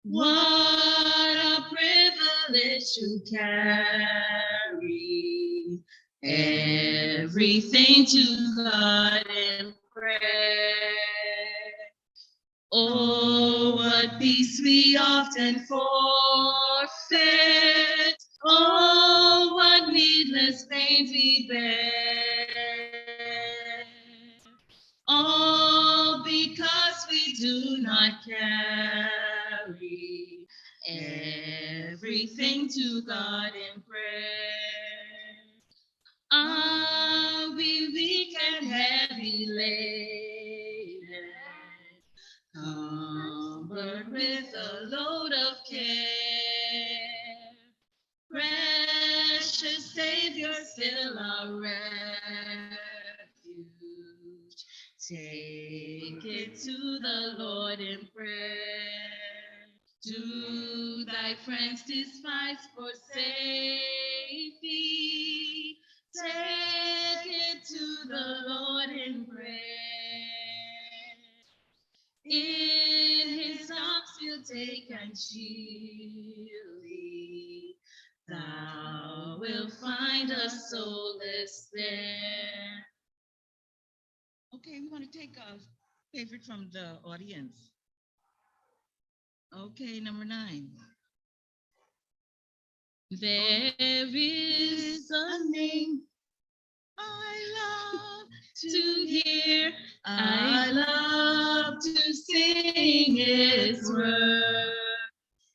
What a privilege to carry everything to God in prayer. Oh, what peace we often forfeit. Oh, what needless pains we bear. All because we do not carry everything to God in prayer. Are we weak and heavy laden, covered with a load of care? Precious Savior, still our refuge. Take it to the Lord in prayer. Do thy friends despise for safety? Take it to the Lord in prayer. In his arms we'll take and shield thee. Thou wilt find us solace there. Okay, we want to take a favorite from the audience. Okay, number 9. There is a name I love to hear. I love to sing its word.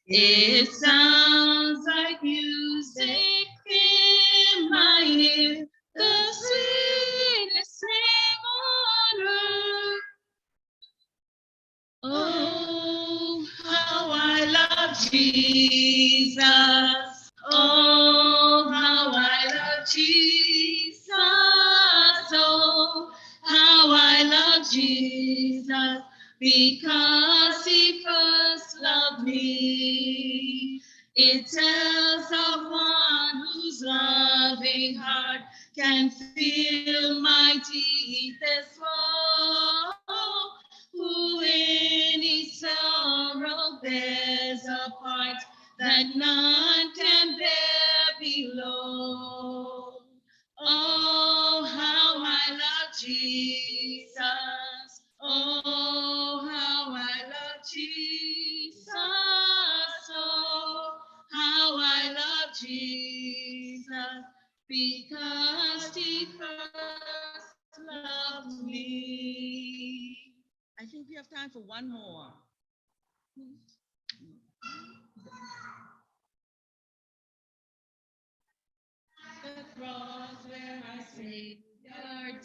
It sounds like music in my ear, the sweetest name on earth. Oh, how I love Jesus. Oh, how I love Jesus. Oh, how I love Jesus, because he first loved me. It tells of one whose loving heart can feel my deepest woe, who in his sorrow bears a part that none can bear below. Oh, how I love Jesus. Oh, how I love Jesus. Oh, how I love Jesus, because he first loved me. I think we have time for one more. The cross where our Savior died,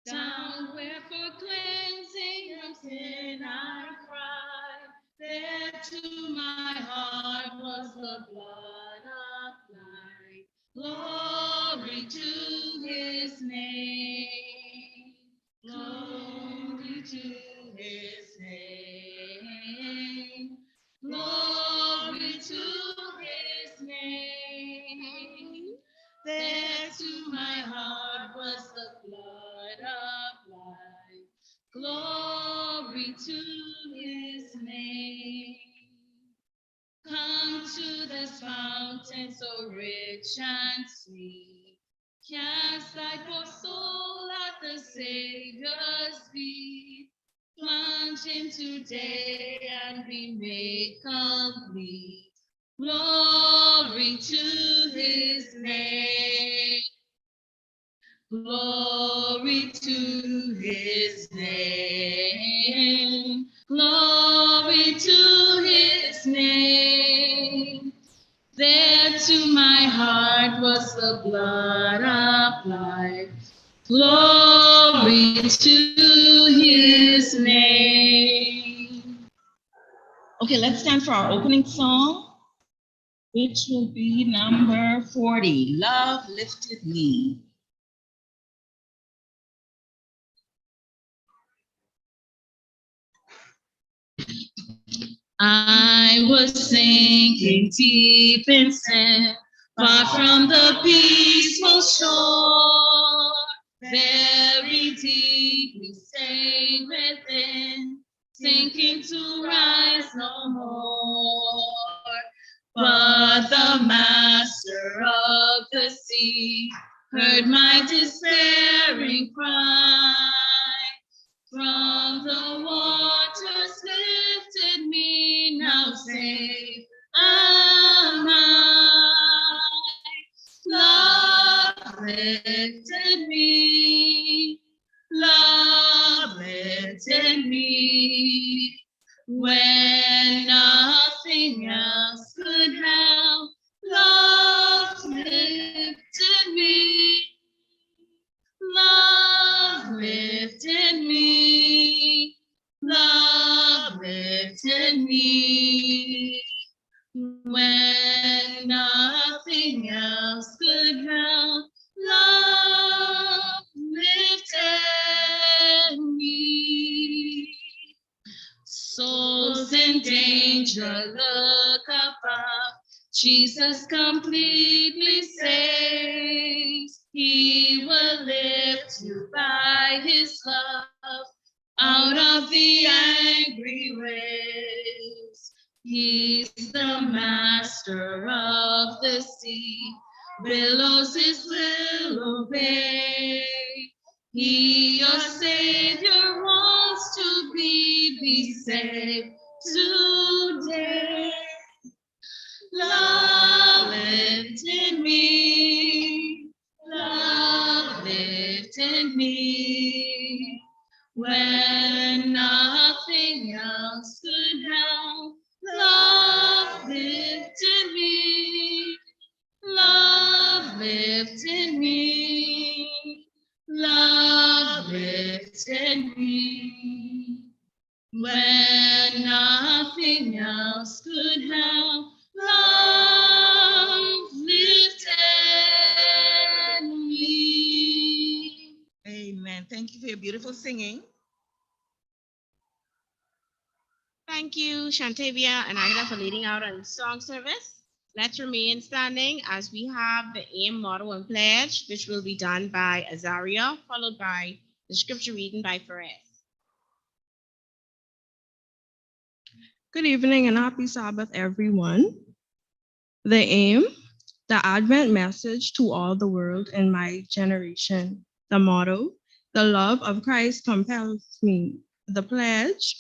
down where for cleansing from sin I cried. There to my heart was the blood applied. Glory to his name. Glory to his name. Glory to his name. There to my heart was the blood applied. Glory to his name. Come to this fountain so rich and sweet. Cast thy poor soul at the Savior's feet. Plunge in today and be made complete. Glory to his name. Glory to his name. Glory to his name. There to my heart was the blood applied. Glory to his name. Okay, let's stand for our opening song, which will be number 40, Love Lifted Me. I was sinking deep in sin, far from the peaceful shore, very deeply stained within. no more. But the master of the sea heard my despairing cry. From the waters lifted me, now safe am I. Love lifted me, love lifted me, when nothing else could help. Love lifted me, love lifted me, love lifted me, when nothing else could help. Love lifted me. Souls in danger, look above. Jesus completely saves. He will lift you by his love out of the angry waves. He's the master of the sea. Billows his will obey. He, your Savior, wants to be saved today. Love lifted me, love lifted me, when nothing else could help. Love lifted me, love lifted me, love lifted me, when nothing else could help. Love lifted me. Amen. Thank you for your beautiful singing. Thank you, Shantavia and Aida, for leading out on song service. Let's remain standing as we have the aim, motto, and pledge, which will be done by Azaria, followed by the scripture reading by Perez. Good evening and happy Sabbath, everyone. The aim, the Advent message to all the world in my generation. The motto, the love of Christ compels me. The pledge,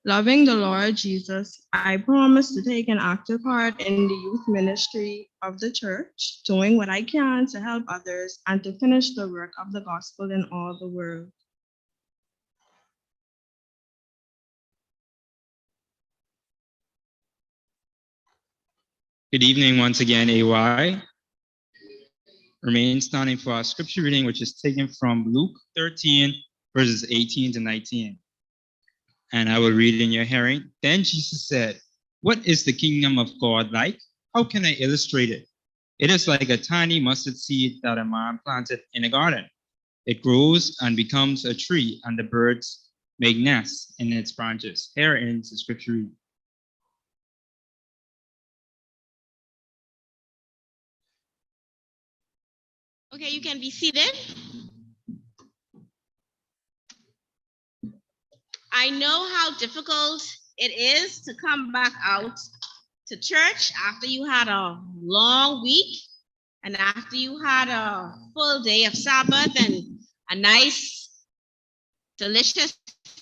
loving the Lord Jesus. I promise to take an active part in the youth ministry of the church, doing what I can to help others and to finish the work of the gospel in all the world. Good evening once again, AY. Remain standing for our scripture reading, which is taken from Luke 13, verses 18 to 19. And I will read in your hearing. Then Jesus said, "What is the kingdom of God like? How can I illustrate it? It is like a tiny mustard seed that a man planted in a garden. It grows and becomes a tree, and the birds make nests in its branches." Here ends the scripture reading. Okay, you can be seated. I know how difficult it is to come back out to church after you had a long week and after you had a full day of Sabbath and a nice, delicious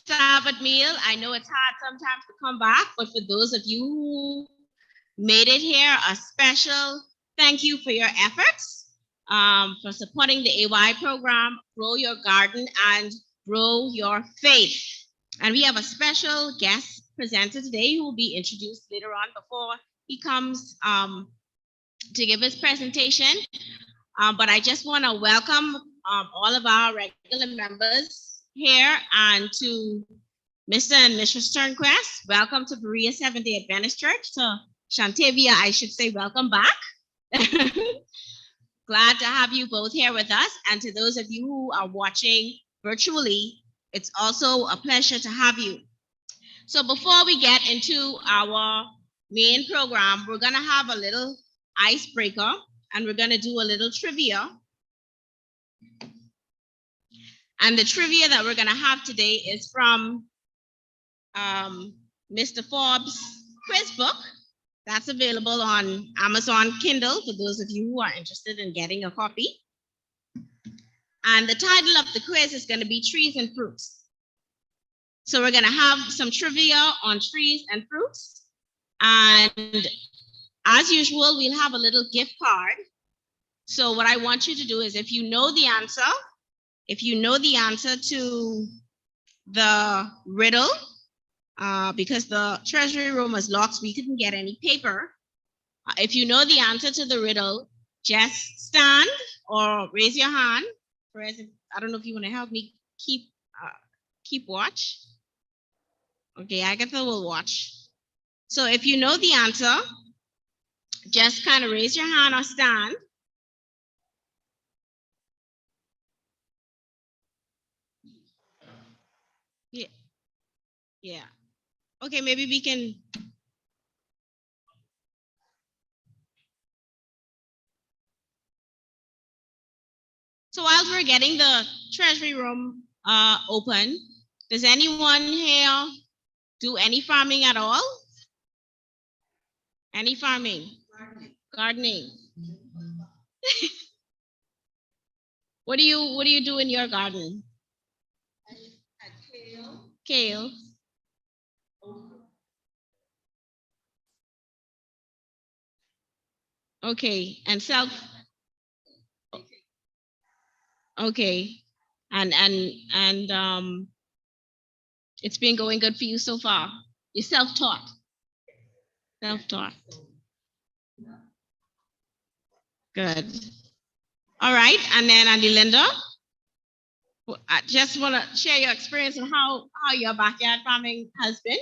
Sabbath meal. I know it's hard sometimes to come back, but for those of you who made it here, a special thank you for your efforts. For supporting the AY program, Grow Your Garden and Grow Your Faith. And we have a special guest presenter today who will be introduced later on before he comes to give his presentation. But I just want to welcome all of our regular members here and to Mr. and Mrs. Sternquest. Welcome to Berea Seventh-day Adventist Church. To Shantavia, I should say welcome back. Glad to have you both here with us. And to those of you who are watching virtually, it's also a pleasure to have you. So before we get into our main program, we're going to have a little icebreaker and we're going to do a little trivia. And the trivia that we're going to have today is from Mr. Forbes' quiz book. That's available on Amazon Kindle for those of you who are interested in getting a copy. And the title of the quiz is going to be Trees and Fruits. So we're going to have some trivia on trees and fruits. And as usual, we'll have a little gift card. So what I want you to do is if you know the answer to the riddle, because the treasury room was locked, we couldn't get any paper. If you know the answer to the riddle, just stand or raise your hand. I don't know if you want to help me keep watch. Okay, Agatha will watch. So if you know the answer, just kind of raise your hand or stand. Yeah. Okay, maybe we can. So while we're getting the treasury room open, does anyone here do any farming at all? Any farming? Gardening. What do you do in your garden? Kale. Okay, and okay, and it's been going good for you so far. You're self-taught. Good. All right, and then Auntie Linda, I just want to share your experience on how your backyard farming has been.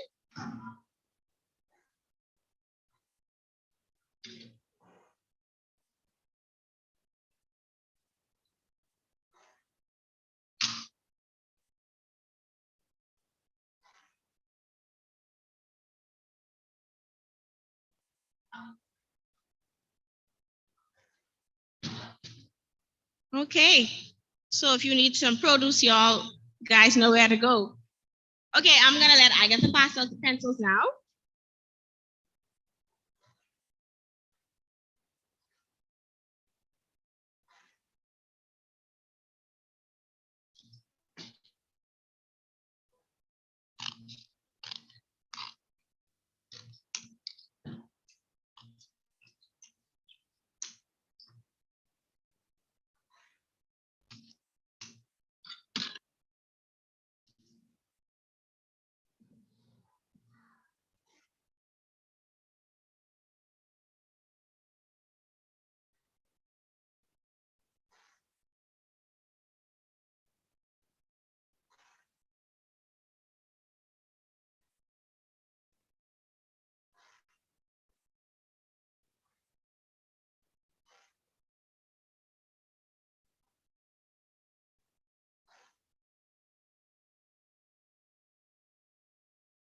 Okay, so if you need some produce, y'all guys know where to go. Okay, I'm gonna let Agatha pass out the pencils now.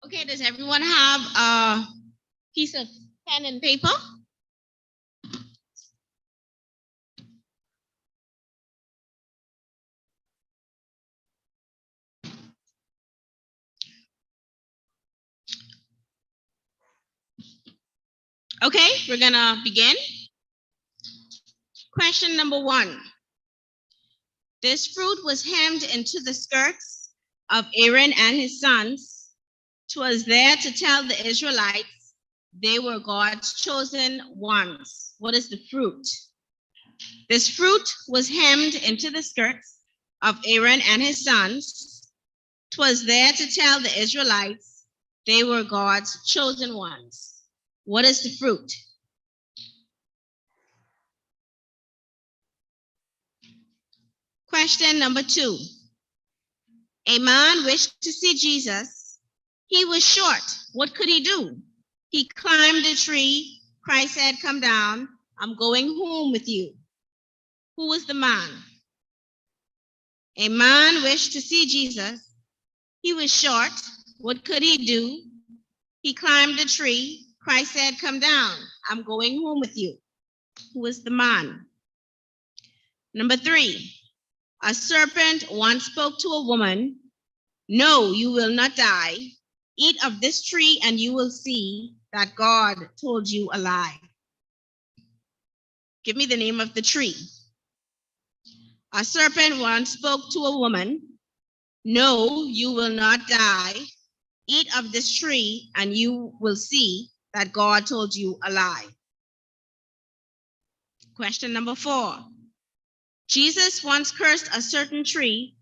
Okay, does everyone have a piece of pen and paper? Okay, we're gonna begin. Question number 1. This fruit was hemmed into the skirts of Aaron and his sons. 'Twas there to tell the Israelites they were God's chosen ones. What is the fruit? This fruit was hemmed into the skirts of Aaron and his sons. 'Twas there to tell the Israelites they were God's chosen ones. What is the fruit? Question number 2. A man wished to see Jesus. He was short. What could he do? He climbed a tree. Christ said, "Come down. I'm going home with you." Who was the man? A man wished to see Jesus. He was short. What could he do? He climbed a tree. Christ said, "Come down. I'm going home with you." Who was the man? Number 3. A serpent once spoke to a woman, "No, you will not die. Eat of this tree and you will see that God told you a lie. Give me the name of the tree. A serpent once spoke to a woman, no, you will not die. Eat of this tree and you will see that God told you a lie. Question number 4. Jesus once cursed a certain tree.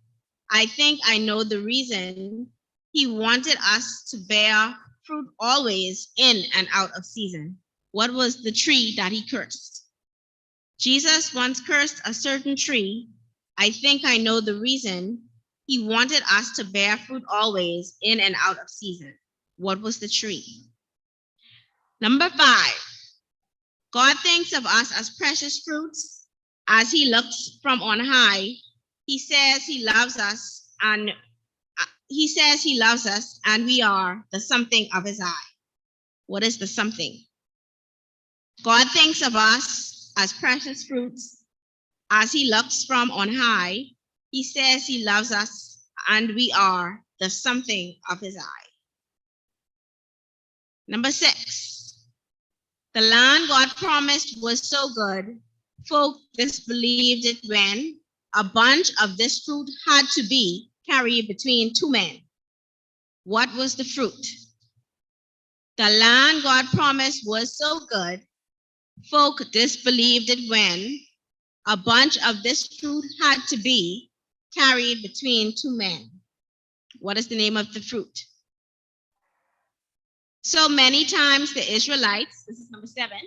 I think I know the reason. He wanted us to bear fruit always in and out of season. What was the tree that he cursed? Jesus once cursed a certain tree. I think I know the reason. He wanted us to bear fruit always in and out of season. What was the tree? Number 5. God thinks of us as precious fruits as he looks from on high. He says he loves us and we are the something of his eye. What is the something? God thinks of us as precious fruits as he looks from on high. He says he loves us and we are the something of his eye. Number 6. The land God promised was so good, folk disbelieved it when a bunch of this fruit had to be carried between 2 men. What was the fruit? The land God promised was so good, folk disbelieved it when a bunch of this fruit had to be carried between 2 men. What is the name of the fruit? So many times the Israelites, this is number 7,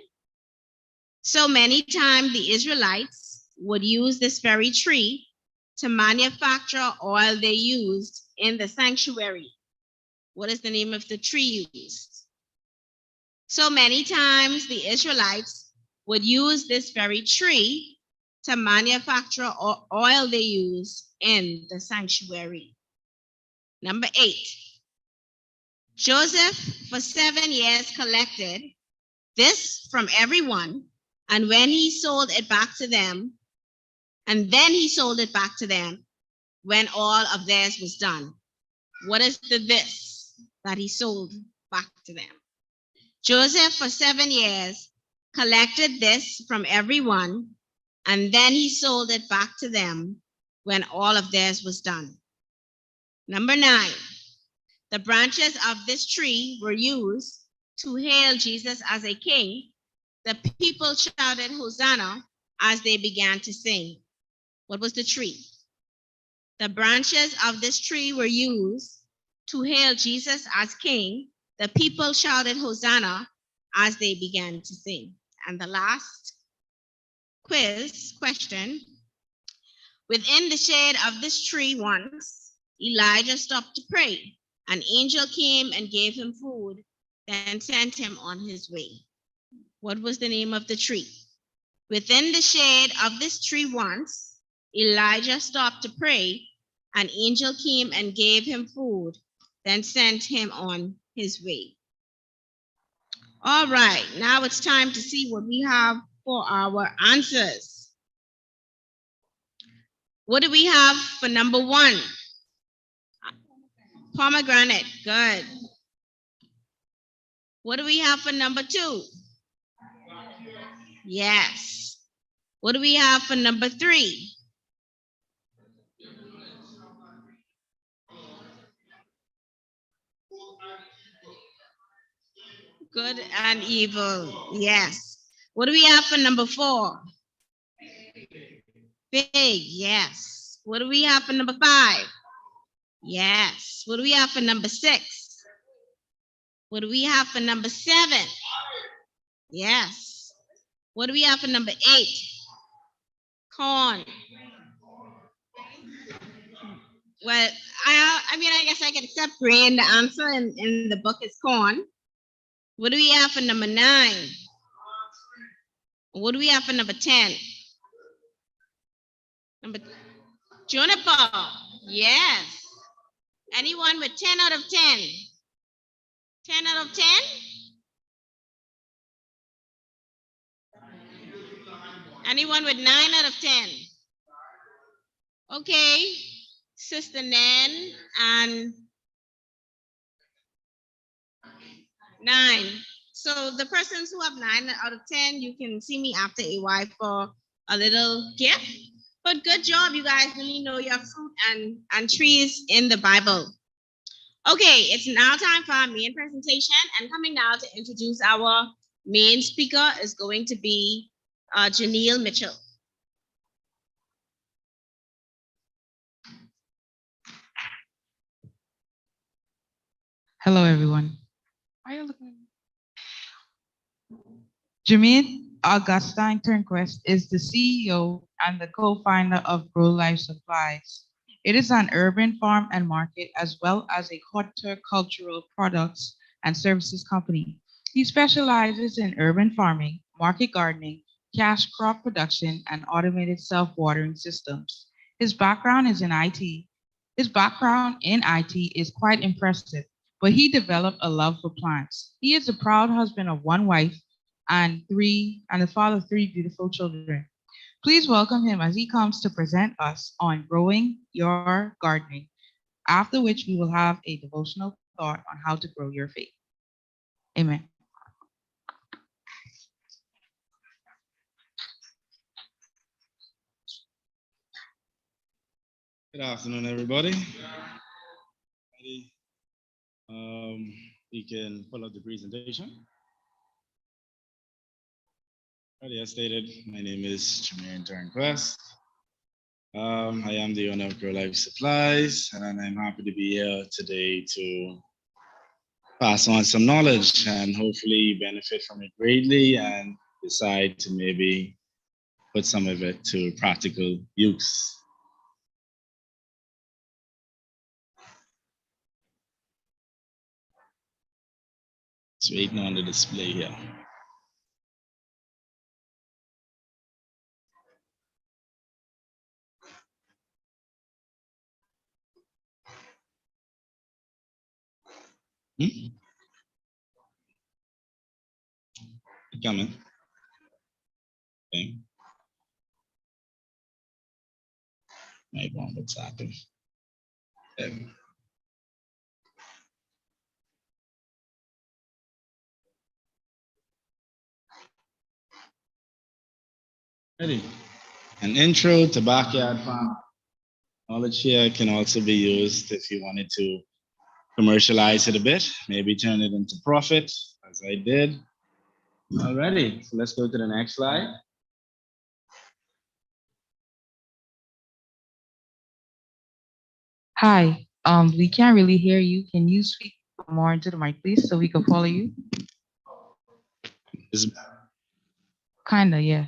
so many times the Israelites would use this very tree to manufacture oil they used in the sanctuary. What is the name of the tree used? So many times the Israelites would use this very tree to manufacture oil they use in the sanctuary. Number 8. Joseph for 7 years collected this from everyone, and when he sold it back to them, and then he sold it back to them when all of theirs was done. What is the this that he sold back to them? Joseph for 7 years collected this from everyone, and then he sold it back to them when all of theirs was done. Number 9. The branches of this tree were used to hail Jesus as a king. The people shouted Hosanna as they began to sing. What was the tree? The branches of this tree were used to hail Jesus as king. The people shouted Hosanna as they began to sing. And the last question. Within the shade of this tree once, Elijah stopped to pray. An angel came and gave him food, then sent him on his way. What was the name of the tree? Within the shade of this tree once, Elijah stopped to pray. An angel came and gave him food, then sent him on his way. All right, now it's time to see what we have for our answers. What do we have for number 1? Pomegranate, good. What do we have for number 2? Yes. What do we have for number 3? Good and evil, yes. What do we have for number 4? Big, yes. What do we have for number 5? Yes. What do we have for number 6? What do we have for number 7? Yes. What do we have for number 8? Corn. Well, I guess I can accept grain. The answer in the book is corn. What do we have for number 9? What do we have for number 10? Number juniper. Yes. Anyone with 10 out of 10? 10 out of 10? Anyone with 9 out of 10? Okay. Sister Nan and 9. So the persons who have 9 out of 10, you can see me after AY for a little gift. But good job, you guys really know your fruit and trees in the Bible. Okay, it's now time for our main presentation, and coming now to introduce our main speaker is going to be Janelle Mitchell. Hello, everyone. Why are you looking at me? Jermaine Augustine Turnquist is the CEO and the co-founder of Grow Life Supplies. It is an urban farm and market as well as a horticultural products and services company. He specializes in urban farming, market gardening, cash crop production, and automated self-watering systems. His background is in IT. His background in IT is quite impressive, but he developed a love for plants. He is a proud husband of one wife and the father of 3 beautiful children. Please welcome him as he comes to present us on growing your gardening, after which we will have a devotional thought on how to grow your faith. Amen. Good afternoon, everybody. We can pull up the presentation. As stated, my name is Jermaine Turnquist. I am the owner of Grow Life Supplies, and I'm happy to be here today to pass on some knowledge and hopefully benefit from it greatly and decide to maybe put some of it to practical use. It's waiting on the display here. Coming. Okay. Might want what's happening. Ready. An intro to backyard farm. Knowledge here can also be used if you wanted to commercialize it a bit, maybe turn it into profit, as I did. Alrighty, so let's go to the next slide. Hi, we can't really hear you. Can you speak more into the mic, please, so we can follow you? Kinda, yeah.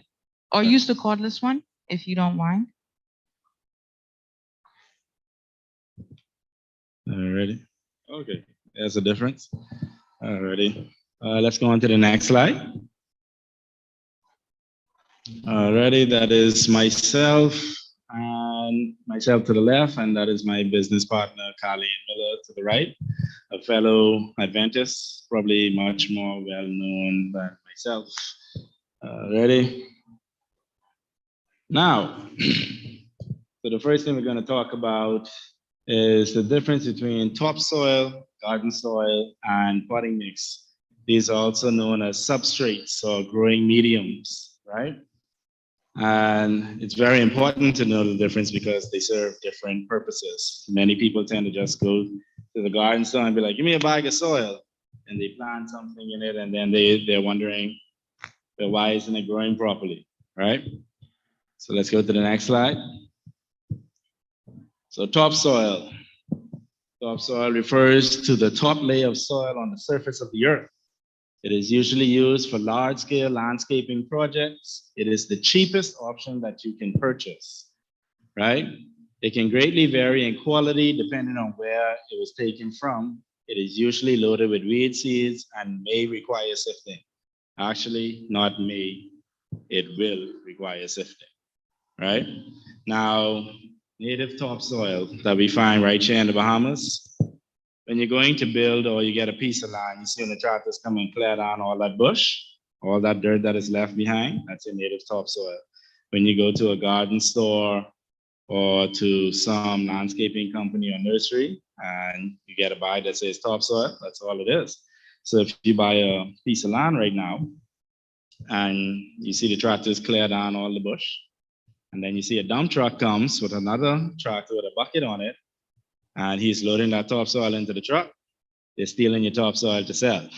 Or use the cordless one, if you don't mind. Alrighty. Okay, there's a difference. Alrighty. Let's go on to the next slide. Alrighty, that is myself and myself to the left, and that is my business partner, Colleen Miller, to the right, a fellow Adventist, probably much more well known than myself. Ready? Now, so the first thing we're going to talk about is the difference between topsoil, garden soil, and potting mix. These are also known as substrates or growing mediums, right? And it's very important to know the difference because they serve different purposes. Many people tend to just go to the garden store and be like, give me a bag of soil. And they plant something in it, and then they're wondering, well, why isn't it growing properly, right? So let's go to the next slide. So topsoil. Topsoil refers to the top layer of soil on the surface of the earth. It is usually used for large-scale landscaping projects. It is the cheapest option that you can purchase, right? It can greatly vary in quality depending on where it was taken from. It is usually loaded with weed seeds and may require sifting. Actually, not may, it will require sifting, right? Now, native topsoil that we find right here in the Bahamas. When you're going to build or you get a piece of land, you see when the tractors come and clear down all that bush, all that dirt that is left behind, that's your native topsoil. When you go to a garden store or to some landscaping company or nursery and you get a bag that says topsoil, that's all it is. So if you buy a piece of land right now and you see the tractors clear down all the bush, and then you see a dump truck comes with another tractor with a bucket on it, and he's loading that topsoil into the truck, they're stealing your topsoil to sell.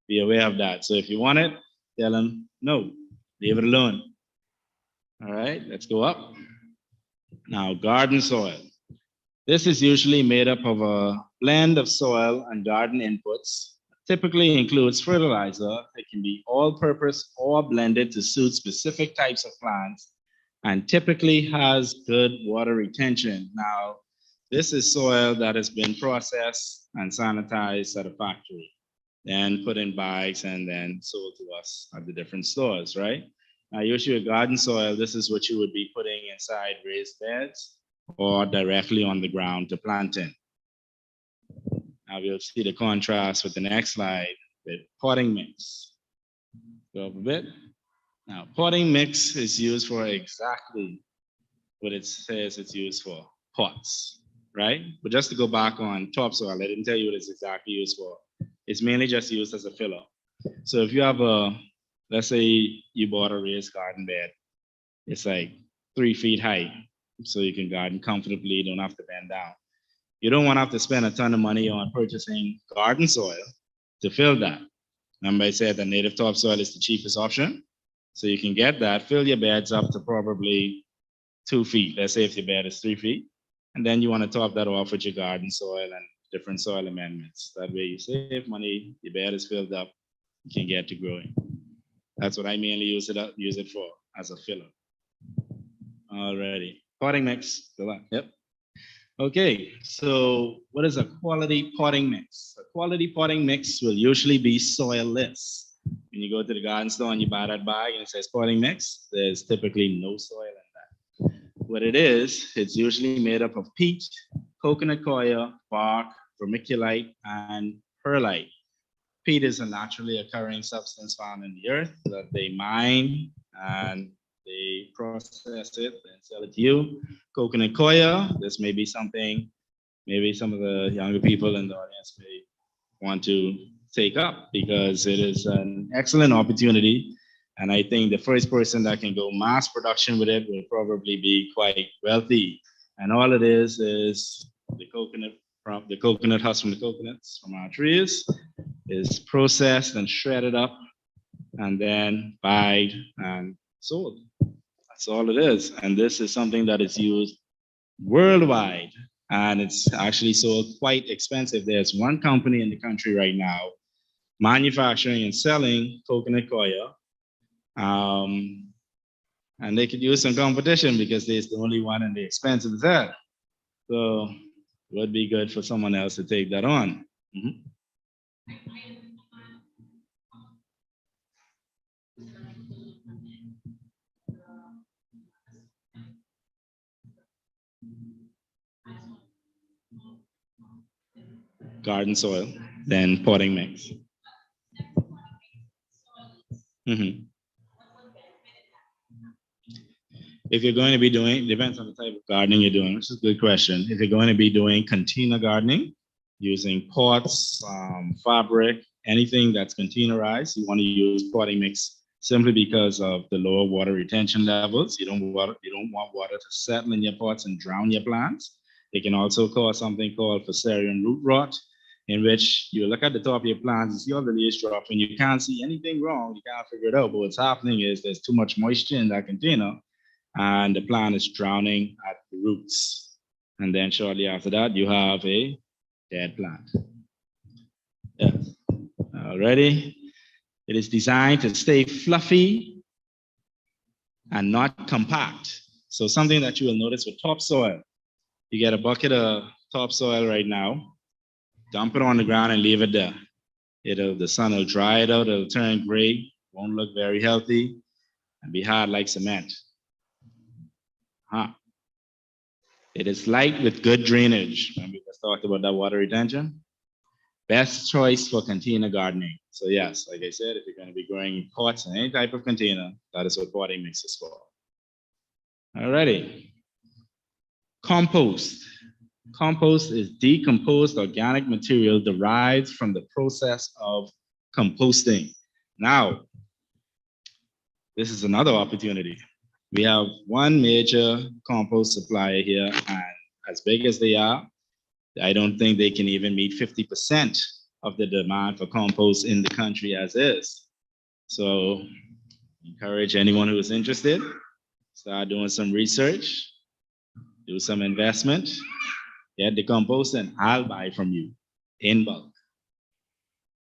Be aware of that. So if you want it, tell them no, leave it alone. All right, let's go up. Now, garden soil. This is usually made up of a blend of soil and garden inputs. Typically includes fertilizer. It can be all-purpose or blended to suit specific types of plants, and typically has good water retention. Now, this is soil that has been processed and sanitized at a factory, then put in bags and then sold to us at the different stores, right? Now, usually a garden soil, this is what you would be putting inside raised beds or directly on the ground to plant in. Now we'll see the contrast with the next slide with potting mix. Go up a bit. Now, potting mix is used for exactly what it says it's used for, pots, right? But just to go back on topsoil, I didn't tell you what it's exactly used for. It's mainly just used as a filler. So if you have let's say you bought a raised garden bed, it's like 3 feet high, so you can garden comfortably, you don't have to bend down. You don't want to have to spend a ton of money on purchasing garden soil to fill that. Remember I said that native topsoil is the cheapest option? So you can get that, fill your beds up to probably 2 feet. Let's say if your bed is 3 feet, and then you want to top that off with your garden soil and different soil amendments. That way you save money, your bed is filled up, you can get to growing. That's what I mainly use it for, as a filler. Alrighty, potting mix, good luck. Yep. Okay, so what is a quality potting mix? A quality potting mix will usually be soilless. When you go to the garden store and you buy that bag and it says potting mix, there's typically no soil in that. What it is, it's usually made up of peat, coconut coir, bark, vermiculite, and perlite. Peat is a naturally occurring substance found in the earth that they mine and they process it and sell it to you. Coconut coir, this may be something maybe some of the younger people in the audience may want to take up because it is an excellent opportunity. And I think the first person that can go mass production with it will probably be quite wealthy. And all it is the coconut husk from the coconuts from our trees is processed and shredded up and then bagged and sold. That's all it is. And this is something that is used worldwide, and it's actually sold quite expensive. There's one company in the country right now manufacturing and selling coconut coir, and they could use some competition because they're the only one and the expensive is that. So it would be good for someone else to take that on. Mm-hmm. Garden soil, then potting mix. Mm-hmm. If you're going to be doing, depends on the type of gardening you're doing, which is a good question. If you're going to be doing container gardening, using pots, fabric, anything that's containerized, you want to use potting mix simply because of the lower water retention levels. You don't want water to settle in your pots and drown your plants. It can also cause something called Faserian Root Rot, in which you look at the top of your plants, you see all the leaves dropping, you can't see anything wrong, you can't figure it out, but what's happening is there's too much moisture in that container, and the plant is drowning at the roots. And then shortly after that, you have a dead plant. Yes. Already, it is designed to stay fluffy and not compact. So something that you will notice with topsoil, you get a bucket of topsoil right now, dump it on the ground and leave it there. The sun will dry it out, it'll turn gray, won't look very healthy, and be hard like cement. It is light with good drainage. Remember we just talked about that water retention? Best choice for container gardening. So yes, like I said, if you're going to be growing pots in any type of container, that is what potting mix is for. Alrighty. Compost. Compost is decomposed organic material derived from the process of composting. Now, this is another opportunity. We have one major compost supplier here, and as big as they are, I don't think they can even meet 50% of the demand for compost in the country as is. So, encourage anyone who is interested, start doing some research, do some investment, get the compost, and I'll buy from you in bulk.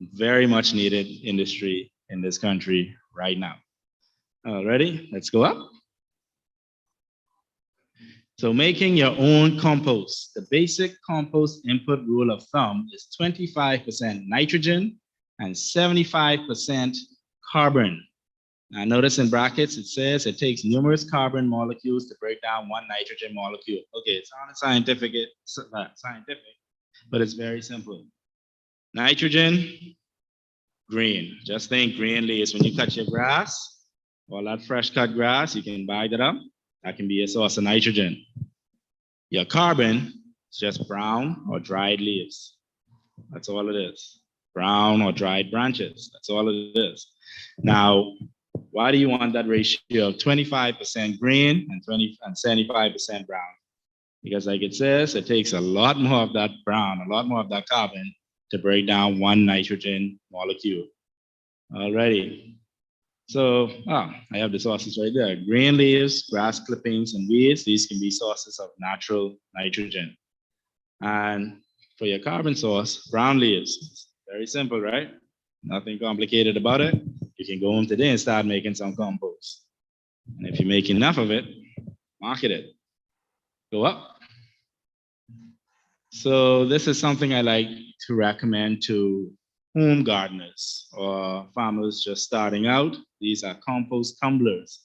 Very much needed industry in this country right now. Ready? Let's go up. So making your own compost. The basic compost input rule of thumb is 25% nitrogen and 75% carbon. Now notice in brackets, it says it takes numerous carbon molecules to break down one nitrogen molecule. Okay, it's not scientific, but it's very simple. Nitrogen, green. Just think green leaves. When you cut your grass, all that fresh cut grass, you can bag it up. That can be a source of nitrogen. Your carbon is just brown or dried leaves. That's all it is. Brown or dried branches. That's all it is. Now, why do you want that ratio of 25% green and 75% brown? Because like it says, it takes a lot more of that brown, a lot more of that carbon to break down one nitrogen molecule. Alrighty. So, I have the sources right there. Green leaves, grass clippings, and weeds. These can be sources of natural nitrogen. And for your carbon source, brown leaves. Very simple, right? Nothing complicated about it. You can go home today and start making some compost. And if you make enough of it, market it. Go up. So this is something I like to recommend to home gardeners or farmers just starting out. These are compost tumblers.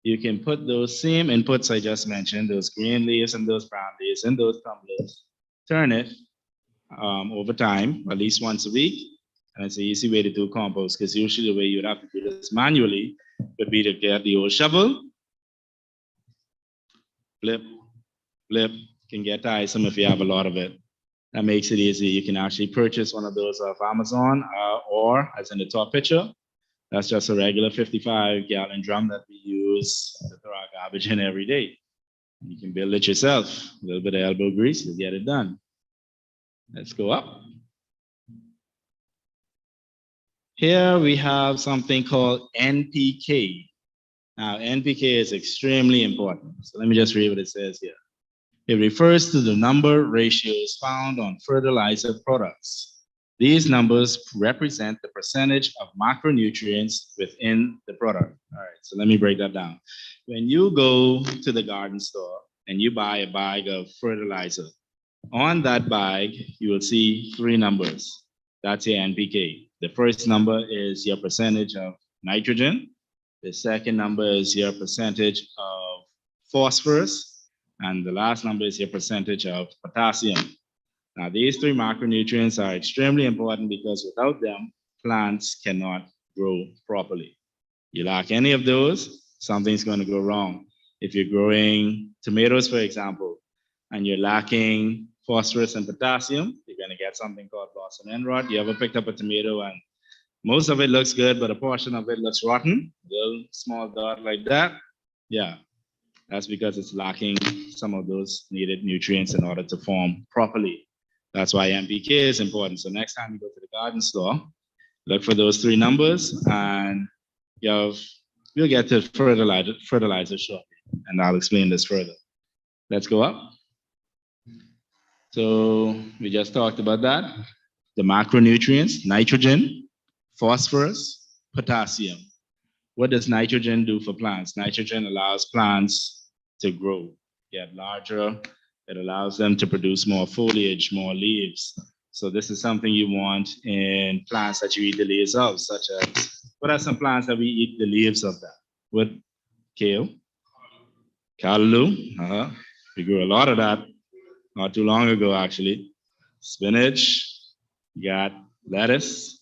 You can put those same inputs I just mentioned, those green leaves and those brown leaves in those tumblers, turn it over time, at least once a week. And it's an easy way to do compost, because usually the way you'd have to do this manually would be to get the old shovel, flip, flip, can get tiresome if you have a lot of it. That makes it easy. You can actually purchase one of those off Amazon or as in the top picture, that's just a regular 55-gallon drum that we use to throw our garbage in every day. You can build it yourself. A little bit of elbow grease, you'll get it done. Let's go up. Here we have something called NPK. Now, NPK is extremely important. So let me just read what it says here. It refers to the number ratios found on fertilizer products. These numbers represent the percentage of macronutrients within the product. All right, so let me break that down. When you go to the garden store and you buy a bag of fertilizer, on that bag, you will see three numbers. That's your NPK. The first number is your percentage of nitrogen. The second number is your percentage of phosphorus. And the last number is your percentage of potassium. Now, these three macronutrients are extremely important because without them, plants cannot grow properly. You lack any of those, something's going to go wrong. If you're growing tomatoes, for example, and you're lacking phosphorus and potassium, you're going to get something called blossom end rot. You ever picked up a tomato and most of it looks good, but a portion of it looks rotten, a little small dot like that? Yeah. That's because it's lacking some of those needed nutrients in order to form properly. That's why NPK is important. So next time you go to the garden store, look for those three numbers, and you'll get to fertilizer shortly, and I'll explain this further. Let's go up. So we just talked about that. The macronutrients, nitrogen, phosphorus, potassium. What does nitrogen do for plants? Nitrogen allows plants to grow, get larger. It allows them to produce more foliage, more leaves. So this is something you want in plants that you eat the leaves of, such as, what are some plants that we eat the leaves of that? What? Kale, callaloo. We grew a lot of that not too long ago, actually. Spinach, you got lettuce.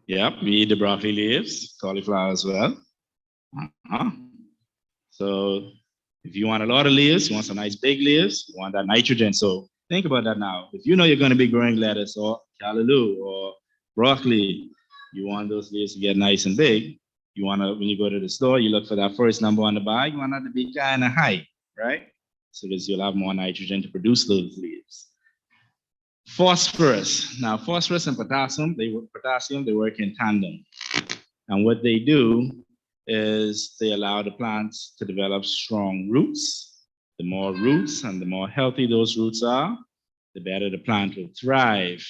Yep, we eat the broccoli leaves, cauliflower as well. So If you want a lot of leaves, you want some nice big leaves, you want that nitrogen. So think about that now. If you know you're going to be growing lettuce or callaloo or broccoli, you want those leaves to get nice and big. You want to, when you go to the store, you look for that first number on the bag, you want that to be kind of high, right? So that you'll have more nitrogen to produce those leaves. Phosphorus. Now, phosphorus and potassium, they work in tandem. And what they do is they allow the plants to develop strong roots. The more roots and the more healthy those roots are, the better the plant will thrive.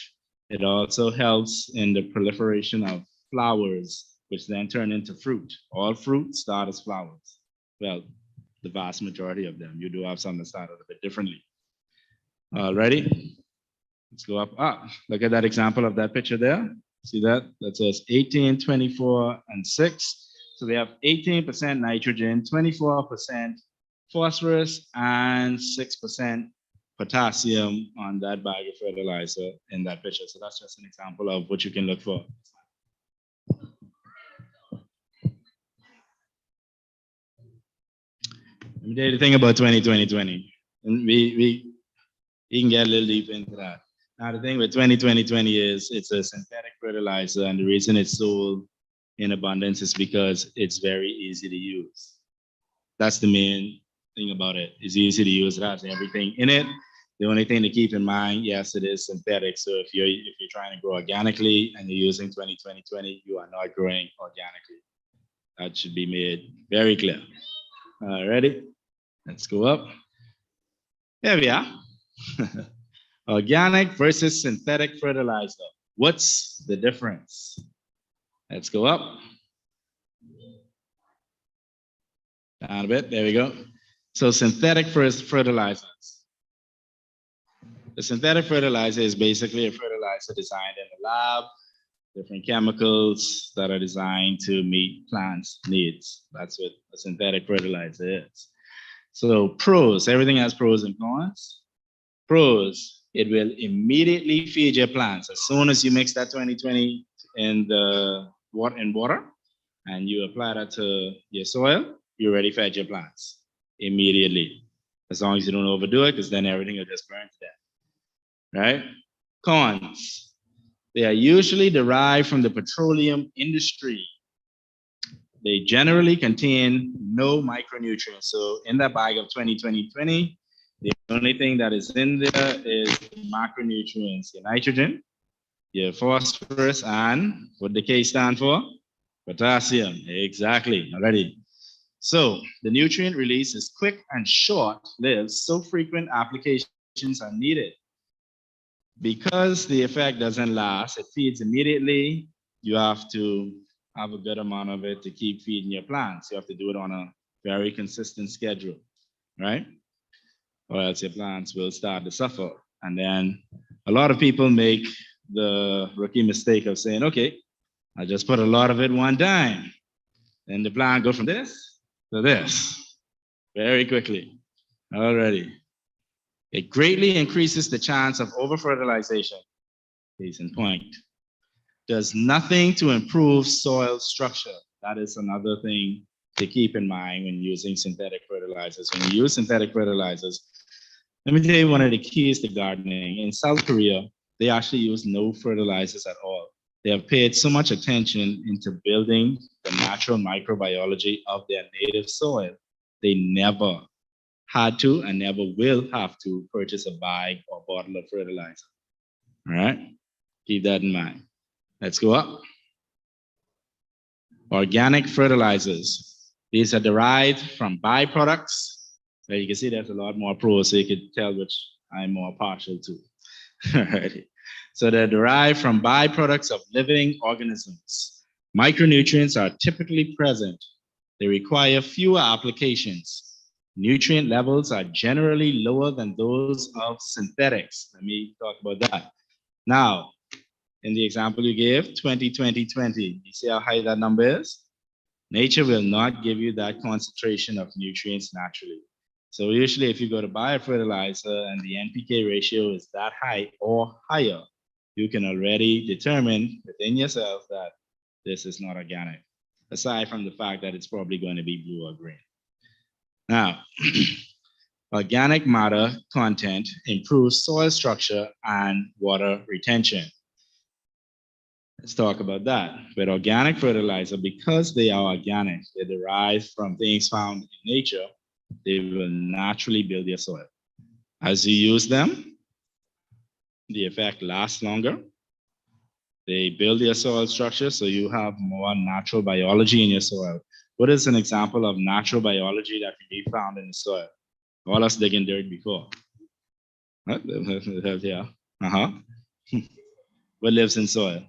It also helps in the proliferation of flowers, which then turn into fruit. All fruit start as flowers. Well, the vast majority of them. You do have some that start out a bit differently. Ready? Let's go up. Look at that example of that picture there. See that? That says 18, 24, and 6. So they have 18% nitrogen, 24% phosphorus, and 6% potassium on that bag of fertilizer in that picture. So that's just an example of what you can look for. Let me tell you the thing about 2020. And we can get a little deep into that. Now, the thing with 2020 is it's a synthetic fertilizer, and the reason it's sold in abundance is because it's very easy to use. That's the main thing about it. It's easy to use. It has everything in it. The only thing to keep in mind, yes, it is synthetic. So if you're trying to grow organically and you're using 2020, you are not growing organically. That should be made very clear. Ready? Let's go up. There we are. Organic versus synthetic fertilizer. What's the difference? Let's go up. Down a bit. There we go. So synthetic fertilizers. The synthetic fertilizer is basically a fertilizer designed in the lab, different chemicals that are designed to meet plants' needs. That's what a synthetic fertilizer is. So pros, everything has pros and cons. Pros, it will immediately feed your plants. As soon as you mix that 2020 in water and you apply that to your soil, you already fed your plants immediately. As long as you don't overdo it, because then everything will just burn to death. Right? Cons. They are usually derived from the petroleum industry. They generally contain no micronutrients. So in that bag of 2020, the only thing that is in there is macronutrients, your nitrogen, your phosphorus, and what the K stand for? Potassium. Exactly. Already. So the nutrient release is quick and short-lived, so frequent applications are needed. Because the effect doesn't last, it feeds immediately. You have to have a good amount of it to keep feeding your plants. You have to do it on a very consistent schedule, right? Or else your plants will start to suffer. And then a lot of people make the rookie mistake of saying, okay, I just put a lot of it one time. Then the plant go from this to this very quickly already. It greatly increases the chance of over-fertilization. Case in point. Does nothing to improve soil structure. That is another thing to keep in mind when using synthetic fertilizers. When you use synthetic fertilizers, let me tell you one of the keys to gardening. In South Korea, they actually use no fertilizers at all. They have paid so much attention into building the natural microbiology of their native soil. They never had to and never will have to purchase a bag or bottle of fertilizer. All right? Keep that in mind. Let's go up. Organic fertilizers. These are derived from byproducts. So you can see there's a lot more pros, so you can tell which I'm more partial to. All right. So they're derived from byproducts of living organisms. Micronutrients are typically present. They require fewer applications. Nutrient levels are generally lower than those of synthetics. Let me talk about that. Now, in the example you gave, 20-20-20, you see how high that number is? Nature will not give you that concentration of nutrients naturally. So usually if you go to buy a fertilizer and the NPK ratio is that high or higher, you can already determine within yourself that this is not organic, aside from the fact that it's probably going to be blue or green. Now, organic matter content improves soil structure and water retention. Let's talk about that. With organic fertilizer, because they are organic, they derive from things found in nature, they will naturally build your soil. As you use them, the effect lasts longer. They build your soil structure so you have more natural biology in your soil. What is an example of natural biology that can be found in the soil? All us digging dirt before. Yeah. What lives in soil?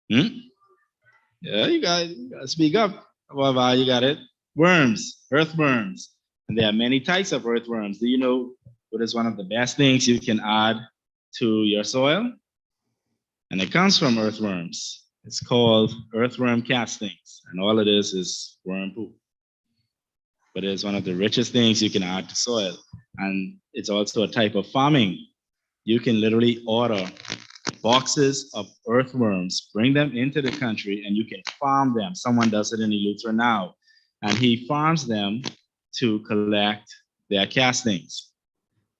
Yeah, you guys speak up. Well, you got it. Worms, earthworms. And there are many types of earthworms. Do you know what is one of the best things you can add to your soil? And it comes from earthworms. It's called earthworm castings. And all it is worm poop. But it's one of the richest things you can add to soil. And it's also a type of farming. You can literally order boxes of earthworms, bring them into the country, and you can farm them. Someone does it in Eleuthera now. And he farms them to collect their castings.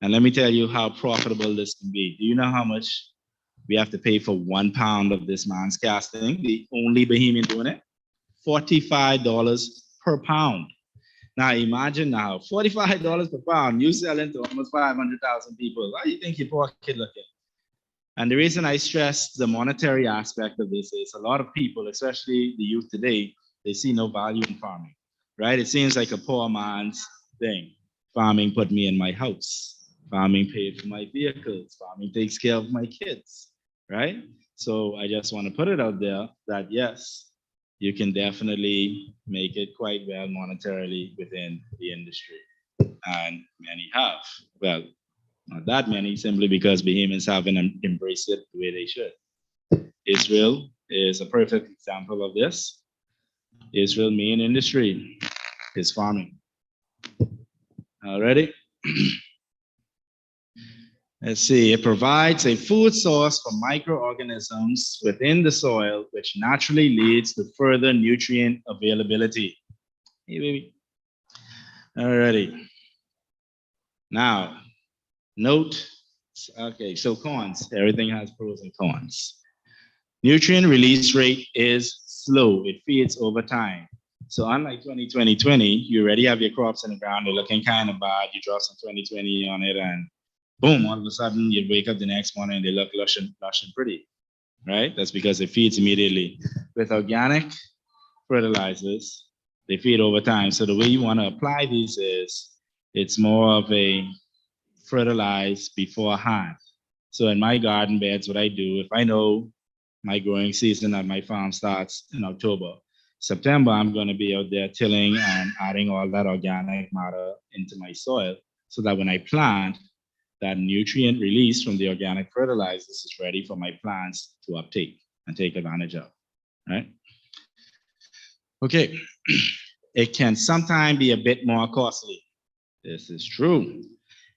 And let me tell you how profitable this can be. Do you know how much we have to pay for 1 pound of this man's casting? The only Bahamian doing it? $45 per pound. Now imagine now, $45 per pound, you selling to almost 500,000 people. How do you think your pocket looking? And the reason I stress the monetary aspect of this is a lot of people, especially the youth today, they see no value in farming, right? It seems like a poor man's thing. Farming put me in my house. Farming paid for my vehicles. Farming takes care of my kids, right? So I just want to put it out there that yes, you can definitely make it quite well monetarily within the industry. And many have. Well, not that many, simply because Bahamians haven't embraced it the way they should. Israel is a perfect example of this. Israel's main industry is farming. Already? Let's see, it provides a food source for microorganisms within the soil, which naturally leads to further nutrient availability. Hey, baby. Alrighty. Now, note, okay, so cons, everything has pros and cons. Nutrient release rate is slow, it fades over time. So unlike 2020, you already have your crops in the ground, they're looking kind of bad, you drop some 2020 on it and boom, all of a sudden you wake up the next morning and they look lush and pretty, right? That's because it feeds immediately. With organic fertilizers, they feed over time. So the way you want to apply these is, it's more of a fertilize beforehand. So in my garden beds, what I do, if I know my growing season at my farm starts in October, September, I'm going to be out there tilling and adding all that organic matter into my soil so that when I plant, that nutrient release from the organic fertilizers is ready for my plants to uptake and take advantage of, right? Okay, it can sometimes be a bit more costly. This is true.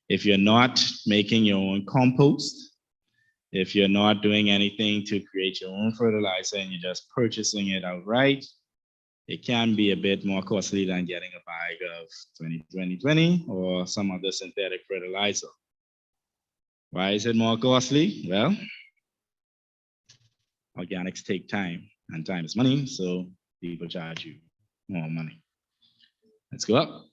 If you're not making your own compost, if you're not doing anything to create your own fertilizer and you're just purchasing it outright, it can be a bit more costly than getting a bag of 20-20-20 or some other synthetic fertilizer. Why is it more costly? Well, organics take time, and time is money, so people charge you more money. Let's go up.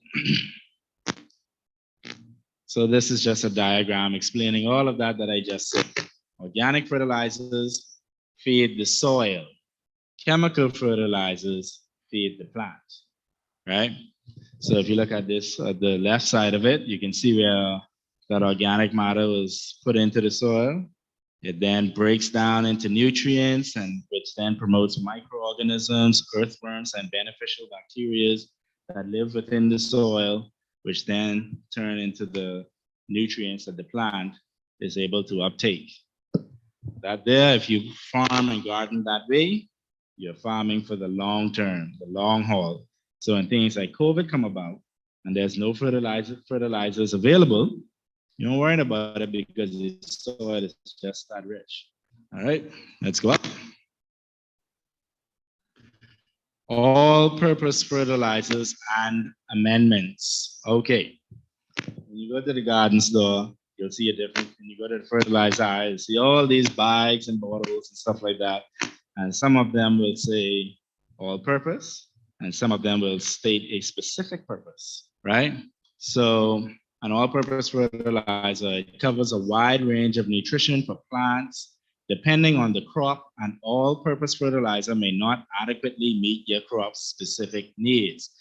So this is just a diagram explaining all of that I just said. Organic fertilizers feed the soil. Chemical fertilizers feed the plant, right? So if you look at this, at the left side of it, you can see where that organic matter was put into the soil. It then breaks down into nutrients, and which then promotes microorganisms, earthworms, and beneficial bacteria that live within the soil, which then turn into the nutrients that the plant is able to uptake. That there, if you farm and garden that way, you're farming for the long term, the long haul. So when things like COVID come about and there's no fertilizers available, you don't worry about it because the soil is just that rich. All right, let's go up. all-purpose fertilizers and amendments. Okay. When you go to the garden store, you'll see a difference. When you go to the fertilizer aisle, you see all these bags and bottles and stuff like that. And some of them will say all-purpose, and some of them will state a specific purpose, right? So an all-purpose fertilizer, it covers a wide range of nutrition for plants, depending on the crop. An all-purpose fertilizer may not adequately meet your crop's specific needs.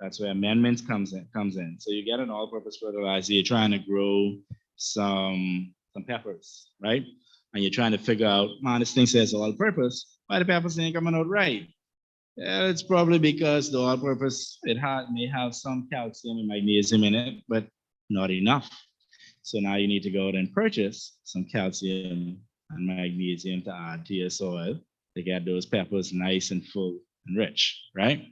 That's where amendments comes in. So you get an all-purpose fertilizer, you're trying to grow some peppers, right? And you're trying to figure out, man, this thing says all-purpose, why the peppers ain't coming out right? Yeah, it's probably because the all-purpose, may have some calcium and magnesium in it, but not enough. So now you need to go out and purchase some calcium and magnesium to add to your soil to get those peppers nice and full and rich, right?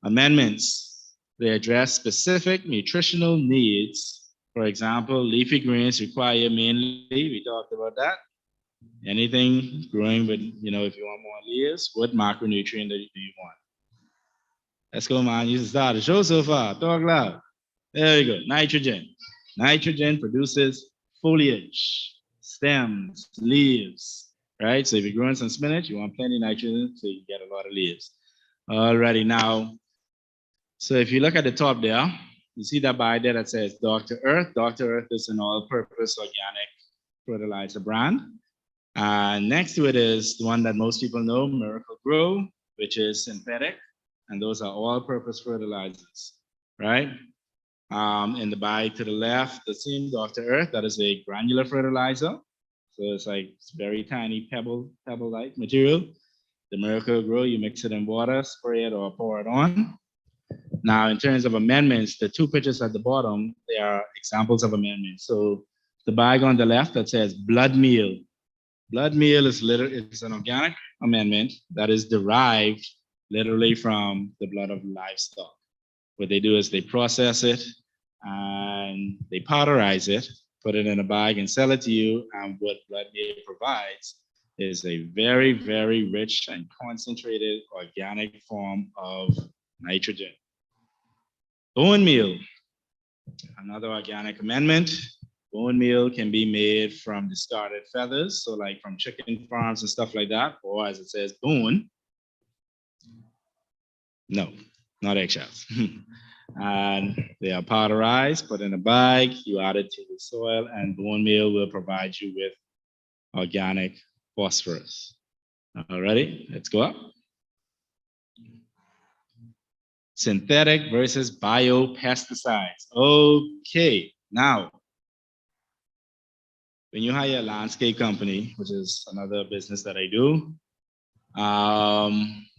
Amendments, they address specific nutritional needs. For example, leafy greens require mainly, we talked about that. Anything growing with, if you want more leaves, what macronutrient do you want? Let's go, man. You start the show so far. Talk loud. There you go. Nitrogen. Nitrogen produces foliage, stems, leaves, right? So if you're growing some spinach, you want plenty of nitrogen so you get a lot of leaves. Alrighty, now, so if you look at the top there, you see that by there that says Dr. Earth. Dr. Earth is an all-purpose organic fertilizer brand. Next to it is the one that most people know, Miracle Grow, which is synthetic, and those are all-purpose fertilizers, right? In the bag to the left, the same Dr. Earth, that is a granular fertilizer. So it's like very tiny pebble-like material. The Miracle Grow, you mix it in water, spray it or pour it on. Now, in terms of amendments, the two pictures at the bottom, they are examples of amendments. So the bag on the left that says blood meal. Blood meal is it's an organic amendment that is derived literally from the blood of livestock. What they do is they process it and they powderize it, put it in a bag and sell it to you. And what blood meal provides is a very, very rich and concentrated organic form of nitrogen. Bone meal, another organic amendment. Bone meal can be made from discarded feathers, so like from chicken farms and stuff like that, or as it says, bone. No, not eggshells. And they are powderized, put in a bag, you add it to the soil, and bone meal will provide you with organic phosphorus. All righty, let's go up. Synthetic versus bio pesticides. Okay, now, when you hire a landscape company, which is another business that I do,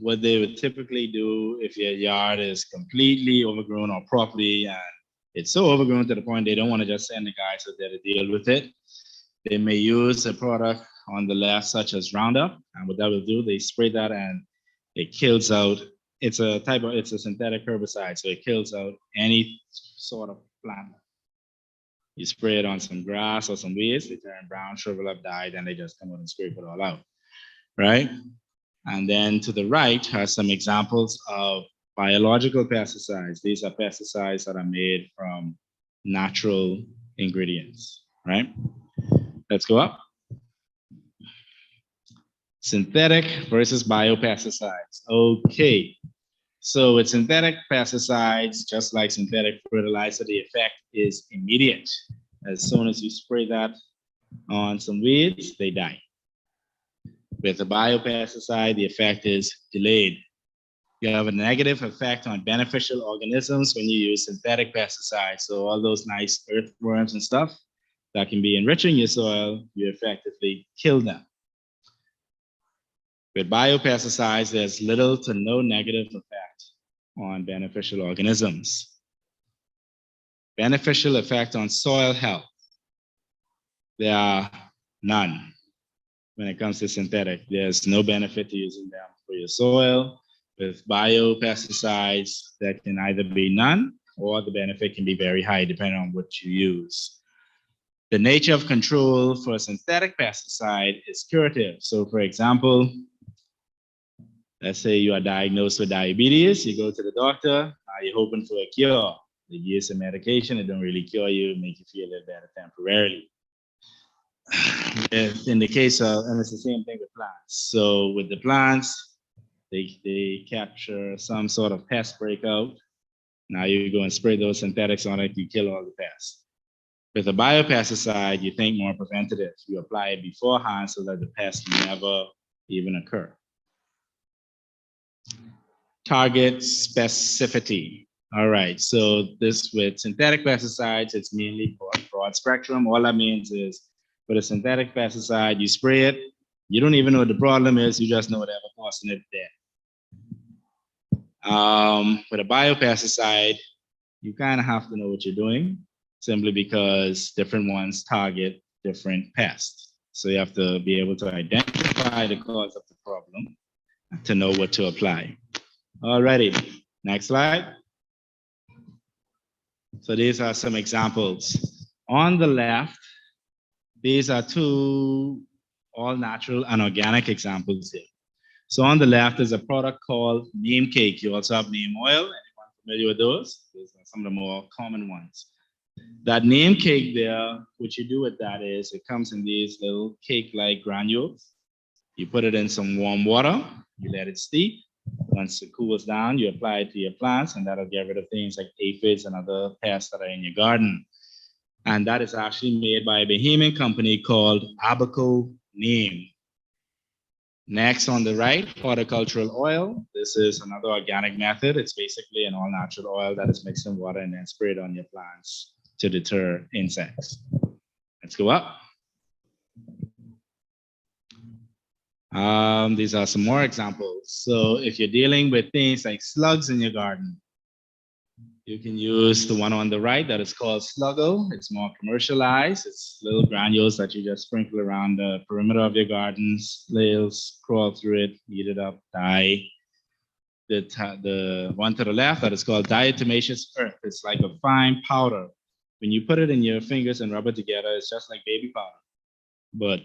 what they would typically do if your yard is completely overgrown or property and it's so overgrown to the point they don't want to just send the guys out there to deal with it, they may use a product on the left such as Roundup, and what that will do, they spray that and it kills out. It's a synthetic herbicide, so it kills out any sort of plant. You spray it on some grass or some weeds, they turn brown, shrivel up, die, then they just come out and scrape it all out, right? And then to the right are some examples of biological pesticides. These are pesticides that are made from natural ingredients, right? Let's go up. Synthetic versus biopesticides. Okay, so with synthetic pesticides, just like synthetic fertilizer, the effect is immediate. As soon as you spray that on some weeds, they die. With a biopesticide, the effect is delayed. You have a negative effect on beneficial organisms when you use synthetic pesticides. So all those nice earthworms and stuff that can be enriching your soil, you effectively kill them. With biopesticides, there's little to no negative effect on beneficial organisms. Beneficial effect on soil health. There are none. When it comes to synthetic, there's no benefit to using them for your soil. With biopesticides, there can either be none or the benefit can be very high depending on what you use. The nature of control for a synthetic pesticide is curative. So for example, Let's say you are diagnosed with diabetes, you go to the doctor, now you're hoping for a cure. They give you some medication, it don't really cure you, make you feel a little better temporarily. In the case of, and it's the same thing with plants. So with the plants, they capture some sort of pest breakout. Now you go and spray those synthetics on it, you kill all the pests. With a biopesticide, you think more preventative. You apply it beforehand so that the pest never even occur. Target specificity. All right, so this with synthetic pesticides, it's mainly broad spectrum. All that means is with a synthetic pesticide, you spray it, you don't even know what the problem is, you just know whatever causing it there. With a biopesticide, you kind of have to know what you're doing, simply because different ones target different pests. So you have to be able to identify the cause of the problem to know what to apply. Alrighty, next slide. So these are some examples. On the left, these are two all natural and organic examples here. So on the left is a product called neem cake. You also have neem oil. Anyone familiar with those? Those are some of the more common ones. That neem cake there, what you do with that is it comes in these little cake-like granules. You put it in some warm water, you let it steep. Once it cools down, you apply it to your plants, and that'll get rid of things like aphids and other pests that are in your garden. And that is actually made by a Bahamian company called Abaco Neem. Next on the right, horticultural oil. This is another organic method. It's basically an all-natural oil that is mixed in water and then sprayed on your plants to deter insects. Let's go up. These are some more examples. So if you're dealing with things like slugs in your garden, you can use the one on the right that is called Sluggo. It's more commercialized. It's little granules that you just sprinkle around the perimeter of your gardens. Snails crawl through it, eat it up, die. The one to the left that is called Diatomaceous Earth. It's like a fine powder. When you put it in your fingers and rub it together, it's just like baby powder. But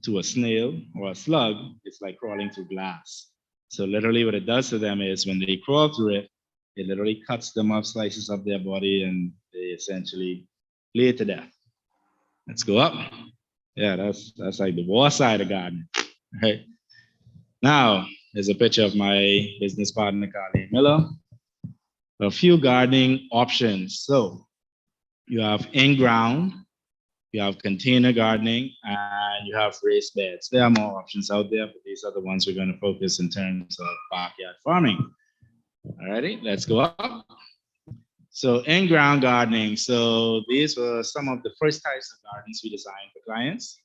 to a snail or a slug, it's like crawling through glass. So literally what it does to them is when they crawl through it, it literally cuts them up, slices up their body, and they essentially bleed to death. Let's go up. Yeah, that's like the war side of gardening, right? Now, there's a picture of my business partner, Carly Miller. A few gardening options. So you have in-ground, you have container gardening, and you have raised beds. There are more options out there, but these are the ones we're going to focus in terms of backyard farming. Alrighty, let's go up. So in-ground gardening. So these were some of the first types of gardens we designed for clients.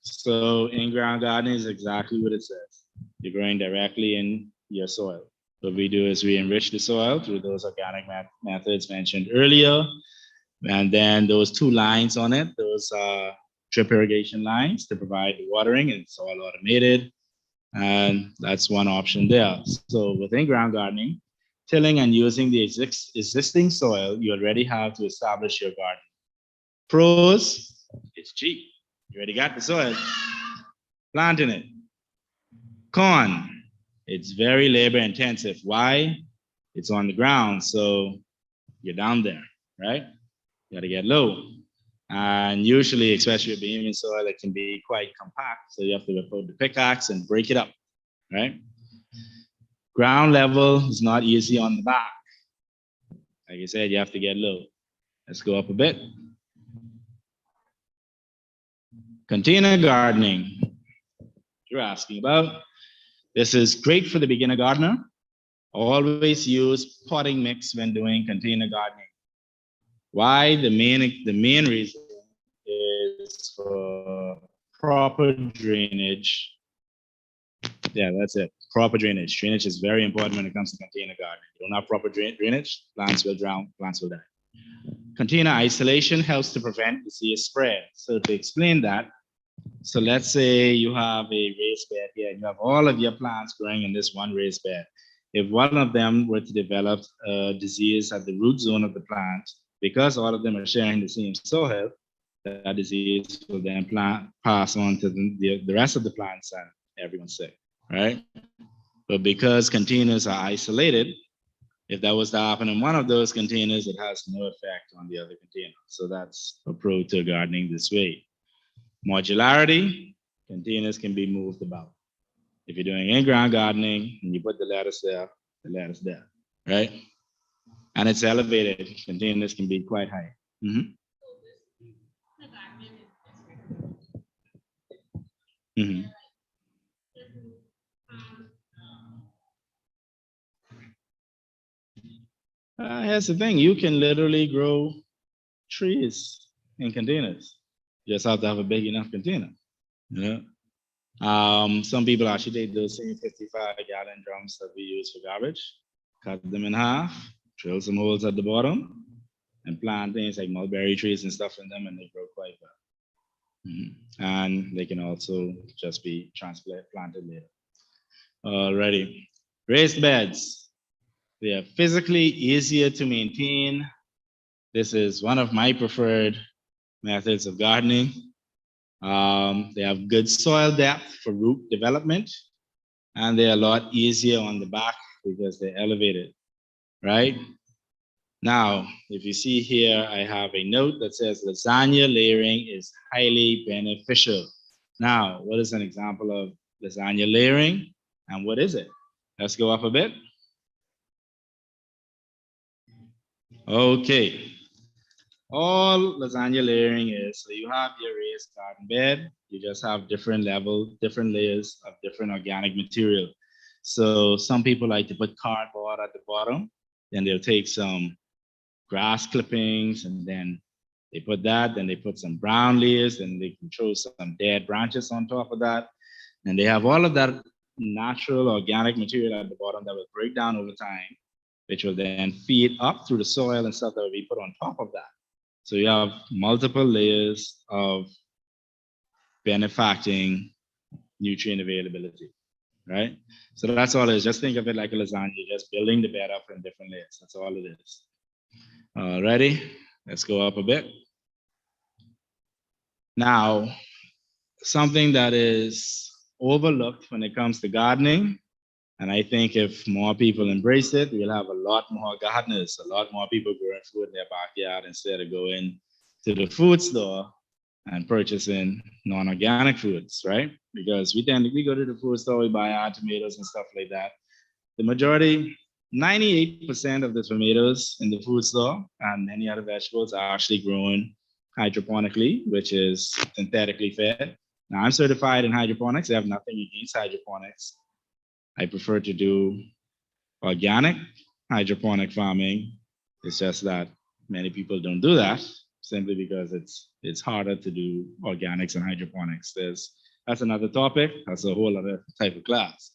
So in-ground gardening is exactly what it says. You're growing directly in your soil. What we do is we enrich the soil through those organic methods mentioned earlier. And then those two lines on it, those are drip irrigation lines to provide the watering, and it's all automated. And that's one option there. So with in-ground gardening, tilling and using the existing soil you already have to establish your garden. Pros, it's cheap. You already got the soil, planting it. Con, it's very labor intensive. Why? It's on the ground, so you're down there, right? You gotta get low. And usually, especially with Bahamian soil, it can be quite compact. So you have to put the pickaxe and break it up, right? Ground level is not easy on the back. Like I said, you have to get low. Let's go up a bit. Container gardening, you're asking about. This is great for the beginner gardener. Always use potting mix when doing container gardening. Why? The main reason is for proper drainage. Yeah, that's it. Proper drainage. Drainage is very important when it comes to container gardening. You don't have proper drainage, plants will drown, plants will die. Container isolation helps to prevent disease spread. So to explain that, so let's say you have a raised bed here and you have all of your plants growing in this one raised bed. If one of them were to develop a disease at the root zone of the plant, because all of them are sharing the same soil, that disease will then pass on to the rest of the plants and everyone's sick. right? But because containers are isolated, if that was to happen in one of those containers, it has no effect on the other container. So that's a pro to gardening this way. Modularity, containers can be moved about. If you're doing in-ground gardening and you put the lettuce there, right? And it's elevated, containers can be quite high. Mhm. Mhm. Here's the thing, you can literally grow trees in containers. You just have to have a big enough container. You know? Some people actually take those same 55-gallon drums that we use for garbage, cut them in half, drill some holes at the bottom, and plant things like mulberry trees and stuff in them, and they grow quite well. And they can also just be transplanted later. Alrighty, raised beds. They are physically easier to maintain. This is one of my preferred methods of gardening. They have good soil depth for root development, and they're a lot easier on the back because they're elevated, right? Now, if you see here, I have a note that says lasagna layering is highly beneficial. Now, what is an example of lasagna layering, and what is it? Let's go up a bit. Okay. All lasagna layering is, so you have your raised garden bed, you just have different layers of different organic material. So some people like to put cardboard at the bottom, then they'll take some grass clippings and then they put that, then they put some brown layers, then they can throw some dead branches on top of that. And they have all of that natural organic material at the bottom that will break down over time, which will then feed up through the soil and stuff that will be put on top of that. So you have multiple layers of benefacting nutrient availability, right? So that's all it is. Just think of it like a lasagna, just building the bed up in different layers. That's all it is. Ready? Let's go up a bit. Now, something that is overlooked when it comes to gardening, and I think if more people embrace it, we'll have a lot more gardeners, a lot more people growing food in their backyard instead of going to the food store and purchasing non-organic foods, right? Because we go to the food store, we buy our tomatoes and stuff like that. The majority, 98% of the tomatoes in the food store and many other vegetables are actually grown hydroponically, which is synthetically fed. Now, I'm certified in hydroponics. I have nothing against hydroponics. I prefer to do organic hydroponic farming. It's just that many people don't do that simply because it's harder to do organics and hydroponics. That's another topic. That's a whole other type of class.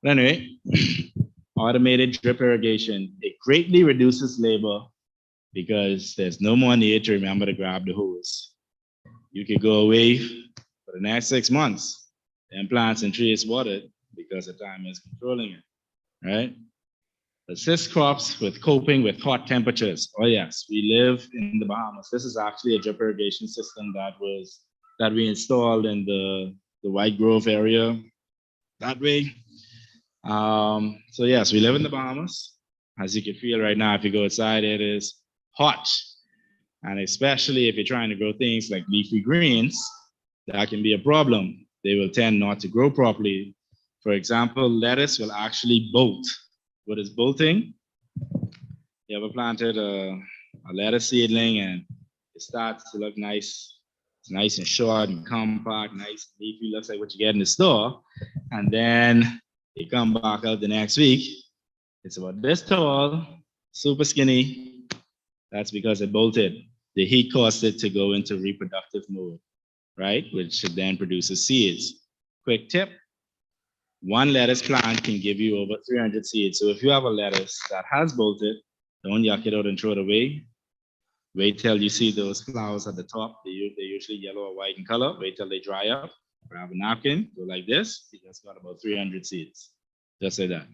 But anyway, automated drip irrigation, it greatly reduces labor because there's no more need to remember to grab the hose. You could go away for the next 6 months and plants and trees watered because the time is controlling it, right? Assist crops with coping with hot temperatures. Oh yes, we live in the Bahamas. This is actually a drip irrigation system that we installed in the White Grove area that way. So yes, we live in the Bahamas. As you can feel right now, if you go outside, it is hot. And especially if you're trying to grow things like leafy greens, that can be a problem. They will tend not to grow properly. For example, lettuce will actually bolt. What is bolting? You ever planted a lettuce seedling and it starts to look nice. It's nice and short and compact, nice and leafy, looks like what you get in the store. And then you come back out the next week, it's about this tall, super skinny. That's because it bolted. The heat caused it to go into reproductive mode, right? Which then produces seeds. Quick tip, one lettuce plant can give you over 300 seeds. So if you have a lettuce that has bolted, don't yuck it out and throw it away. Wait till you see those flowers at the top. They're usually yellow or white in color. Wait till they dry up. Grab a napkin, go like this. You just got about 300 seeds. Just like that.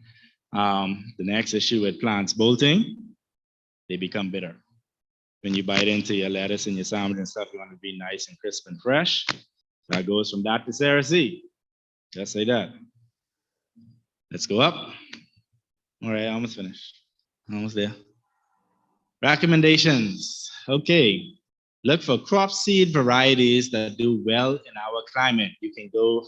The next issue with plants bolting, they become bitter. When you bite into your lettuce and your salmon and stuff, you want to be nice and crisp and fresh. That goes from that to Sarah C. Just like that. Let's go up. All right, almost finished. Almost there. Recommendations. Okay. Look for crop seed varieties that do well in our climate. You can go,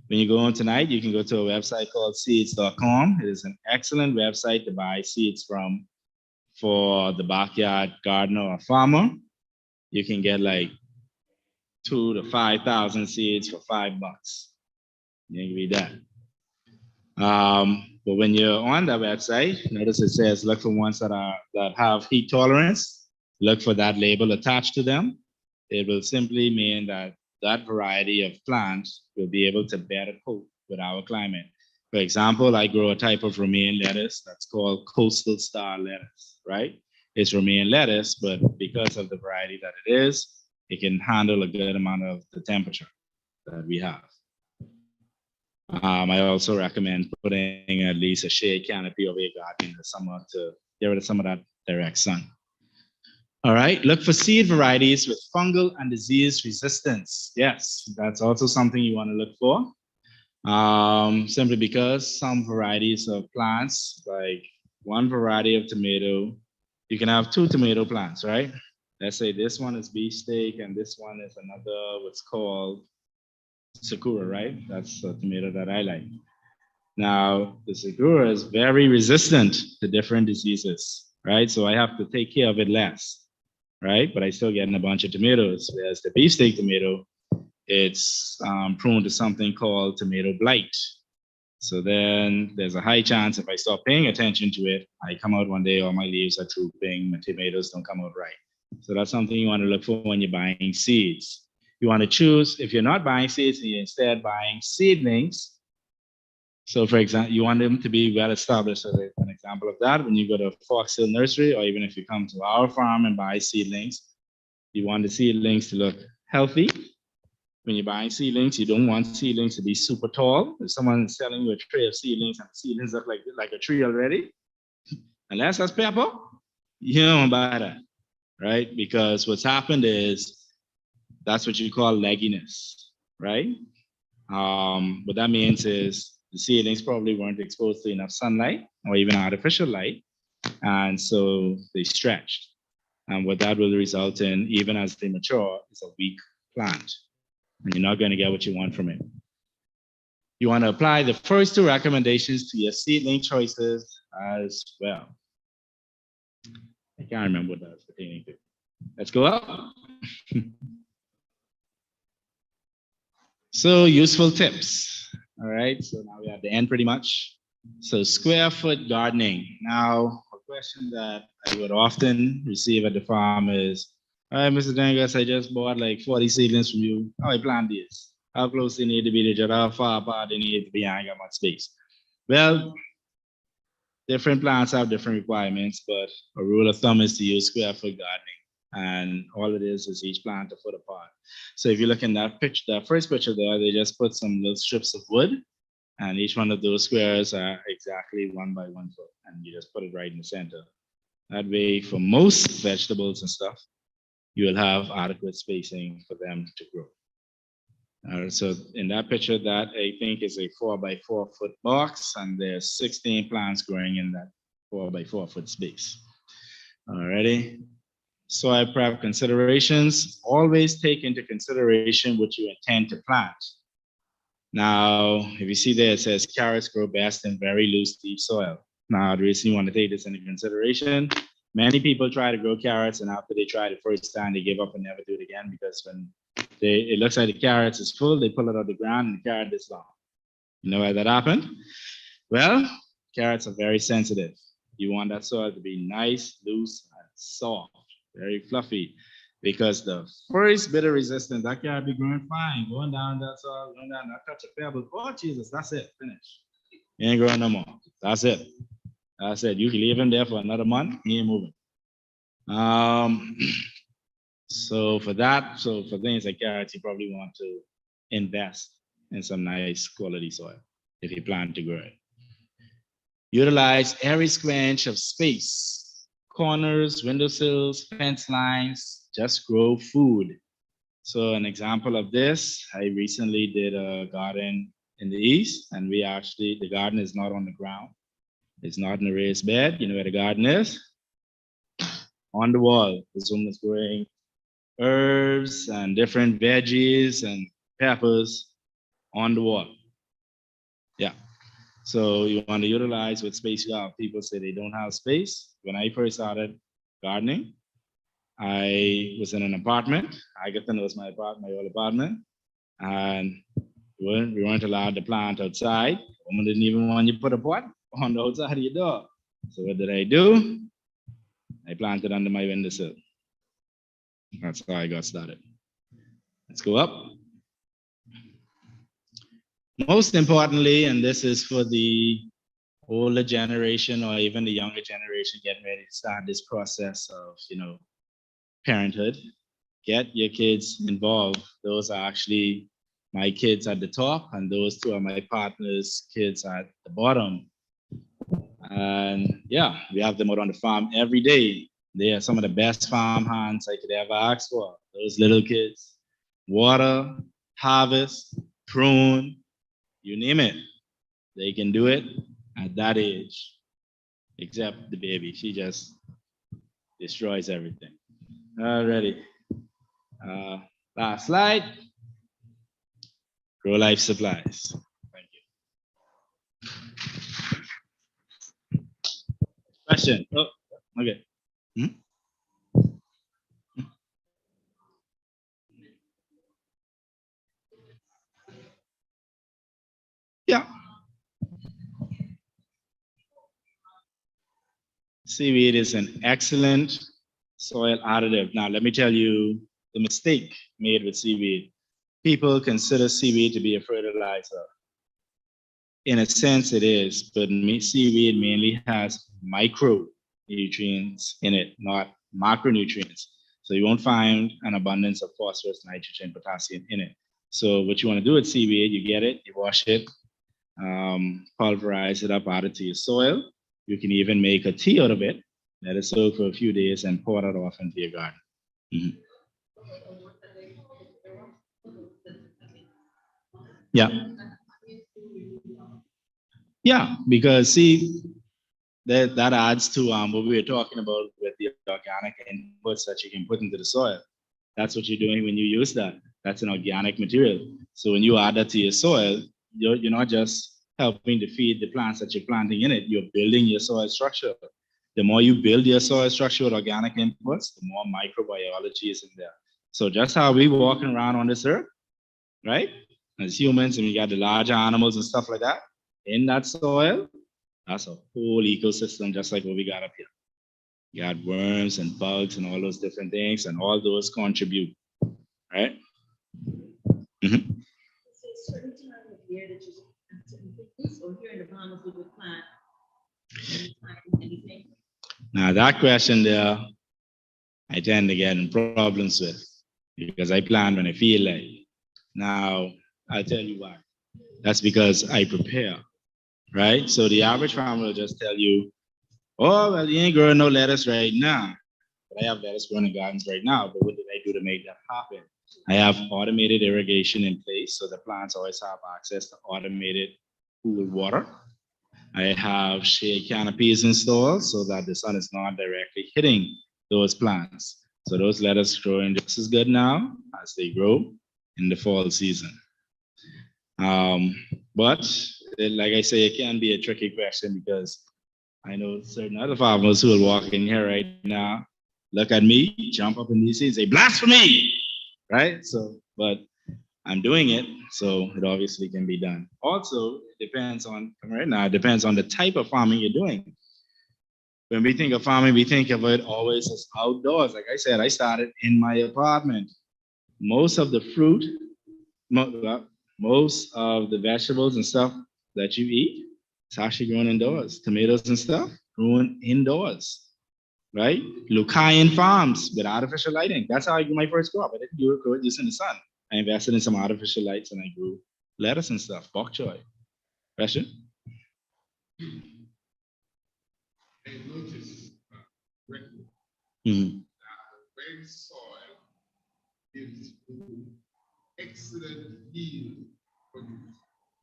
when you go on tonight, you can go to a website called seeds.com. It is an excellent website to buy seeds from for the backyard gardener or farmer. You can get like 2,000 to 5,000 seeds for $5. You can read that. But when you're on that website, notice it says look for ones that have heat tolerance. Look for that label attached to them. It will simply mean that that variety of plants will be able to better cope with our climate. For example, I grow a type of romaine lettuce that's called coastal star lettuce, right? It's romaine lettuce, but because of the variety that it is, it can handle a good amount of the temperature that we have. I also recommend putting at least a shade canopy over your garden in the summer to get rid of some of that direct sun. All right, look for seed varieties with fungal and disease resistance. Yes, that's also something you want to look for. Simply because some varieties of plants, like one variety of tomato, you can have 2 tomato plants, right? Let's say this one is beefsteak and this one is another, what's called Sakura, right? That's a tomato that I like. Now, the Sakura is very resistant to different diseases, right? So I have to take care of it less, right? But I still get a bunch of tomatoes, whereas the beefsteak tomato, it's prone to something called tomato blight. So then there's a high chance if I stop paying attention to it, I come out one day, all my leaves are drooping, my tomatoes don't come out right. So that's something you want to look for when you're buying seeds. You want to choose, if you're not buying seeds and you're instead buying seedlings. So for example, you want them to be well established. So an example of that, when you go to Fox Hill Nursery, or even if you come to our farm and buy seedlings, you want the seedlings to look healthy. When you're buying seedlings, you don't want seedlings to be super tall. If someone is selling you a tray of seedlings and the seedlings look like a tree already, unless that's pepper, you don't buy that, right? Because what's happened is that's what you call legginess, right? What that means is the seedlings probably weren't exposed to enough sunlight or even artificial light, and so they stretched. And what that will result in, even as they mature, is a weak plant. And you're not going to get what you want from it. You want to apply the first 2 recommendations to your seedling choices as well. I can't remember what that's pertaining to. Let's go up. So useful tips. All right, so now we're at the end pretty much. So square foot gardening. Now, a question that I would often receive at the farm is, all right, Mr. Dangas, I just bought like 40 seedlings from you. How I plant these? How close they need to be to each other? How far apart they need to be? I ain't got much space. Well, different plants have different requirements, but a rule of thumb is to use square foot gardening. And all it is each plant a foot apart. So if you look in that picture, that first picture there, they just put some little strips of wood, and each one of those squares are exactly 1 by 1 foot, and you just put it right in the center. That way, for most vegetables and stuff, you will have adequate spacing for them to grow. So in that picture, that I think is a 4 by 4 foot box, and there's 16 plants growing in that 4 by 4 foot space. Alrighty. Soil prep considerations. Always take into consideration what you intend to plant. Now, if you see there, it says carrots grow best in very loose, deep soil. Now, the reason you want to take this into consideration, many people try to grow carrots, and after they try the first time, they give up and never do it again, because when it looks like the carrots is full, they pull it out of the ground and the carrot is long. You know why that happened? Well, carrots are very sensitive. You want that soil to be nice, loose, and soft, very fluffy, because the first bit of resistance, that carrot be growing fine, going down that soil, going down, that touch a pebble. Oh, Jesus, that's it, finish. He ain't growing no more. That's it. That's it. You can leave him there for another month, he ain't moving. So for things like carrots, you probably want to invest in some nice quality soil if you plan to grow it. Utilize every square inch of space, corners, windowsills, fence lines, just grow food. So an example of this, I recently did a garden in the east, and we actually, the garden is not on the ground. It's not in a raised bed. You know where the garden is? On the wall. This one is growing herbs and different veggies and peppers on the wall. Yeah. So you want to utilize what space you have. People say they don't have space. When I first started gardening, I was in an apartment. Agaton was my apartment, my old apartment. And we weren't allowed to plant outside. Woman didn't even want you to put a pot on the outside of your door. So what did I do? I planted under my windowsill. That's how I got started. Let's go up. Most importantly, and this is for the older generation or even the younger generation getting ready to start this process of, parenthood, get your kids involved. Those are actually my kids at the top, and those two are my partner's kids at the bottom. And yeah, we have them out on the farm every day. They are some of the best farm hands I could ever ask for. Those little kids, water, harvest, prune, you name it. They can do it at that age, except the baby. She just destroys everything. Alrighty. Last slide. Grow Life Supplies. Thank you. Question? Oh, okay. Yeah. Seaweed is an excellent soil additive. Now, let me tell you the mistake made with seaweed. People consider seaweed to be a fertilizer. In a sense, it is, but seaweed mainly has micronutrients in it, not macronutrients. So you won't find an abundance of phosphorus, nitrogen, potassium in it. So what you want to do with seaweed, you get it, you wash it, pulverize it up, add it to your soil. You can even make a tea out of it, let it soak for a few days, and pour it off into your garden. Mm-hmm. Yeah. Yeah, because see, that adds to what we were talking about with the organic inputs that you can put into the soil. That's what you're doing when you use that. That's an organic material. So when you add that to your soil, you're not just helping to feed the plants that you're planting in it, you're building your soil structure. The more you build your soil structure with organic inputs, the more microbiology is in there. So just how we walking around on this earth, right? As humans, and we got the larger animals and stuff like that, in that soil, that's a whole ecosystem just like what we got up here. You got worms and bugs and all those different things, and all those contribute, right? Mm-hmm. Certain time of year that you or here in the Bahamas we would plant anything. Now that question there, I tend to get in problems with because I plan when I feel like. Now I'll tell you why. That's because I prepare, right? So the average farmer will just tell you, oh, well, you ain't growing no lettuce right now. But I have lettuce growing in gardens right now. But what did I do to make that happen? I have automated irrigation in place, so the plants always have access to automated cool water. I have shade canopies installed so that the sun is not directly hitting those plants. So those lettuce growing just as good now as they grow in the fall season. But like I say, it can be a tricky question because I know certain other farmers who will walk in here right now, look at me, jump up in these seats, say blasphemy, right? So, but I'm doing it, so it obviously can be done. Also, it depends on right now. It depends on the type of farming you're doing. When we think of farming, we think of it always as outdoors. Like I said, I started in my apartment. Most of the fruit, most of the vegetables and stuff that you eat, it's actually grown indoors. Tomatoes and stuff grown indoors, right? Lucayan farms with artificial lighting. That's how I grew my first crop. I didn't grow it just in the sun. I invested in some artificial lights and I grew lettuce and stuff, bok choy. Question? I noticed Mm-hmm. when soil gives excellent yield produce,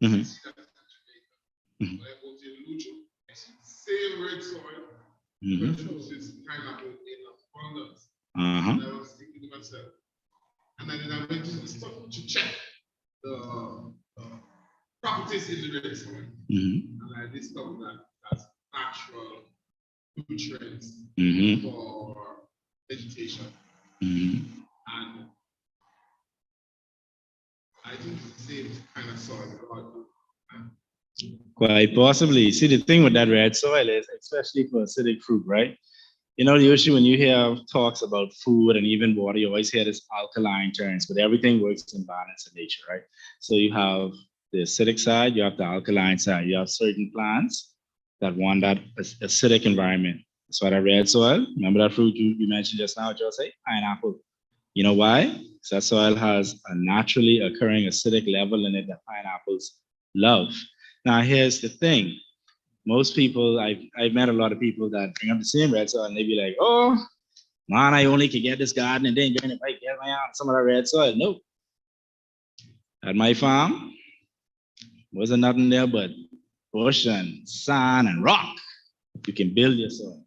Mhm. See that in Mhm. Jamaica. When I go to Lucho, I see the same red soil, Mhm. produces pineapple in abundance. Uh-huh. And I was thinking to myself, and then I went to the stuff to check the properties in the red soil. Mhm. And I discovered that that's natural nutrients Mhm. for vegetation. Mhm. And I think it's the same kind of soil God do. Quite possibly. See, the thing with that red soil is, especially for acidic fruit, right? You know, usually when you hear talks about food and even water, you always hear this alkaline terms, but everything works in balance in nature, right? So you have the acidic side, you have the alkaline side. You have certain plants that want that acidic environment. That's why that red soil, remember that fruit you mentioned just now, Jose? Pineapple. You know why? Because that soil has a naturally occurring acidic level in it that pineapples love. Now, here's the thing. Most people, I've met a lot of people that bring up the same red soil and they be like, oh, man, I only can get this garden and then join it, right? Get my out some of that red soil. Nope. At my farm, wasn't nothing there but bush and sand and rock. You can build your soil.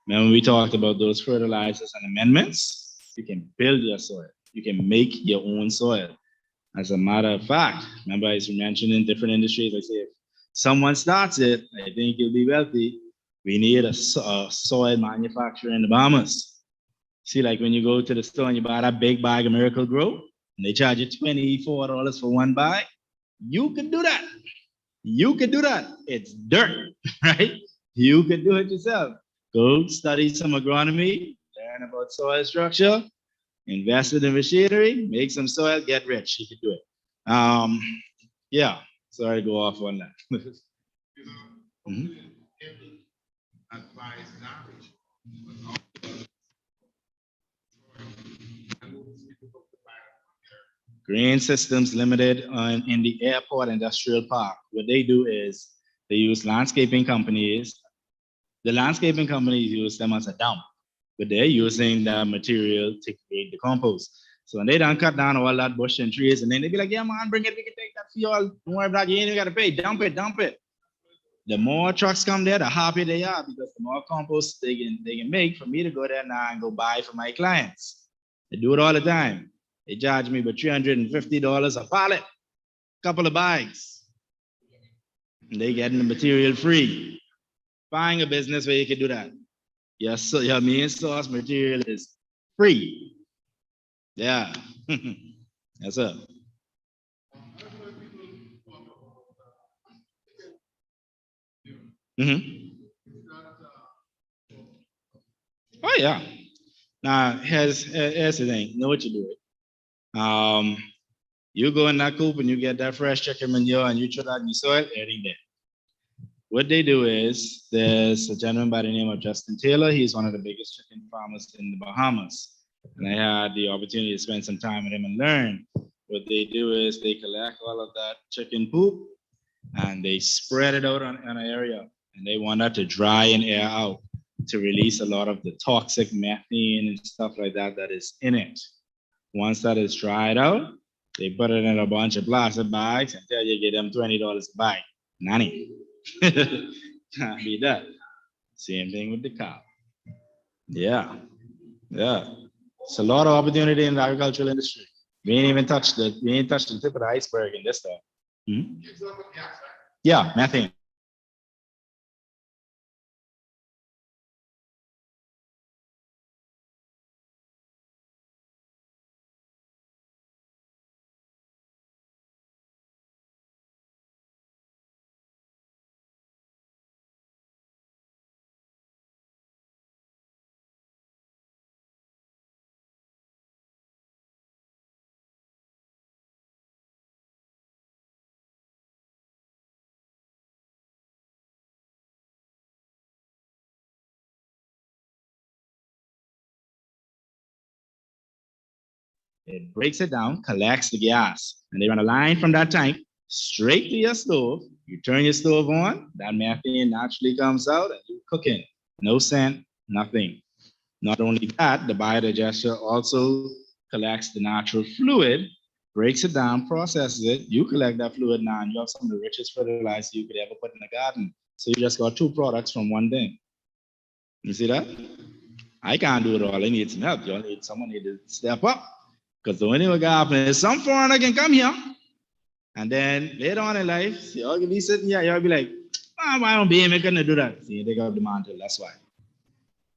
Remember we talked about those fertilizers and amendments? You can build your soil. You can make your own soil. As a matter of fact, remember as you mentioned in different industries, I say if someone starts it, I think you'll be wealthy. We need a soil manufacturer in the Bahamas. See, like when you go to the store and you buy that big bag of Miracle Grow, and they charge you $24 for one bag, you can do that. You can do that. It's dirt, right? You can do it yourself. Go study some agronomy, learn about soil structure, invest in the machinery, make some soil, get rich. You can do it. Yeah, sorry to go off on that. You know, every advice and average. Green Systems Limited in the Airport Industrial Park. What they do is they use landscaping companies. The landscaping companies use them as a dump, but they're using that material to create the compost. So when they don't cut down all that bush and trees, and then they be like, yeah, man, bring it, we can take that for y'all. Don't worry about it, you ain't even got to pay. Dump it, dump it. The more trucks come there, the happier they are because the more compost they can make for me to go there now and go buy for my clients. They do it all the time. They charge me about $350 a pallet, couple of bags. And they getting the material free. Find a business where you can do that. Yes, so your main source material is free. Yeah. Yes, sir. Mm-hmm. Oh yeah. Now here's the thing. Know what you do. You go in that coop and you get that fresh chicken manure and you throw that in the soil, everything there. What they do is there's a gentleman by the name of Justin Taylor. He's one of the biggest chicken farmers in the Bahamas. And I had the opportunity to spend some time with him and learn. What they do is they collect all of that chicken poop and they spread it out on an area. And they want that to dry and air out to release a lot of the toxic methane and stuff like that that is in it. Once that is dried out, they put it in a bunch of plastic bags and tell you get them $20 a bag. Nanny. Can't be that. Same thing with the cow. Yeah. Yeah. It's a lot of opportunity in the agricultural industry. We ain't touched the tip of the iceberg in this stuff. Hmm? Yeah, methane. It breaks it down, collects the gas, and they run a line from that tank straight to your stove. You turn your stove on, that methane naturally comes out, and you're cooking. No scent, nothing. Not only that, the biodigester also collects the natural fluid, breaks it down, processes it. You collect that fluid now, and you have some of the richest fertilizer you could ever put in the garden. So you just got two products from one thing. You see that? I can't do it all. I need some help. You need someone need to step up. Because the only thing that happen is some foreigner can come here, and then later on in life, you'll be sitting here, you'll be like, oh, why don't BM couldn't do that? See, they got the mantle, that's why.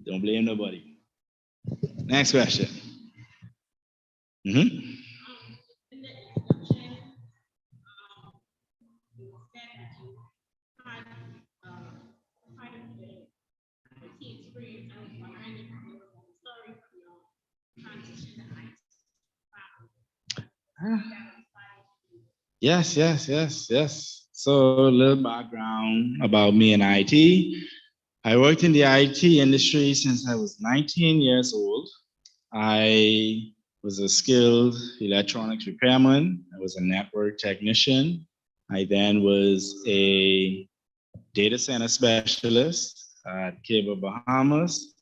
Don't blame nobody. Next question. Mm-hmm. Yes. So a little background about me and IT. I worked in the IT industry since I was 19 years old. I was a skilled electronics repairman. I was a network technician. I then was a data center specialist at Cable Bahamas.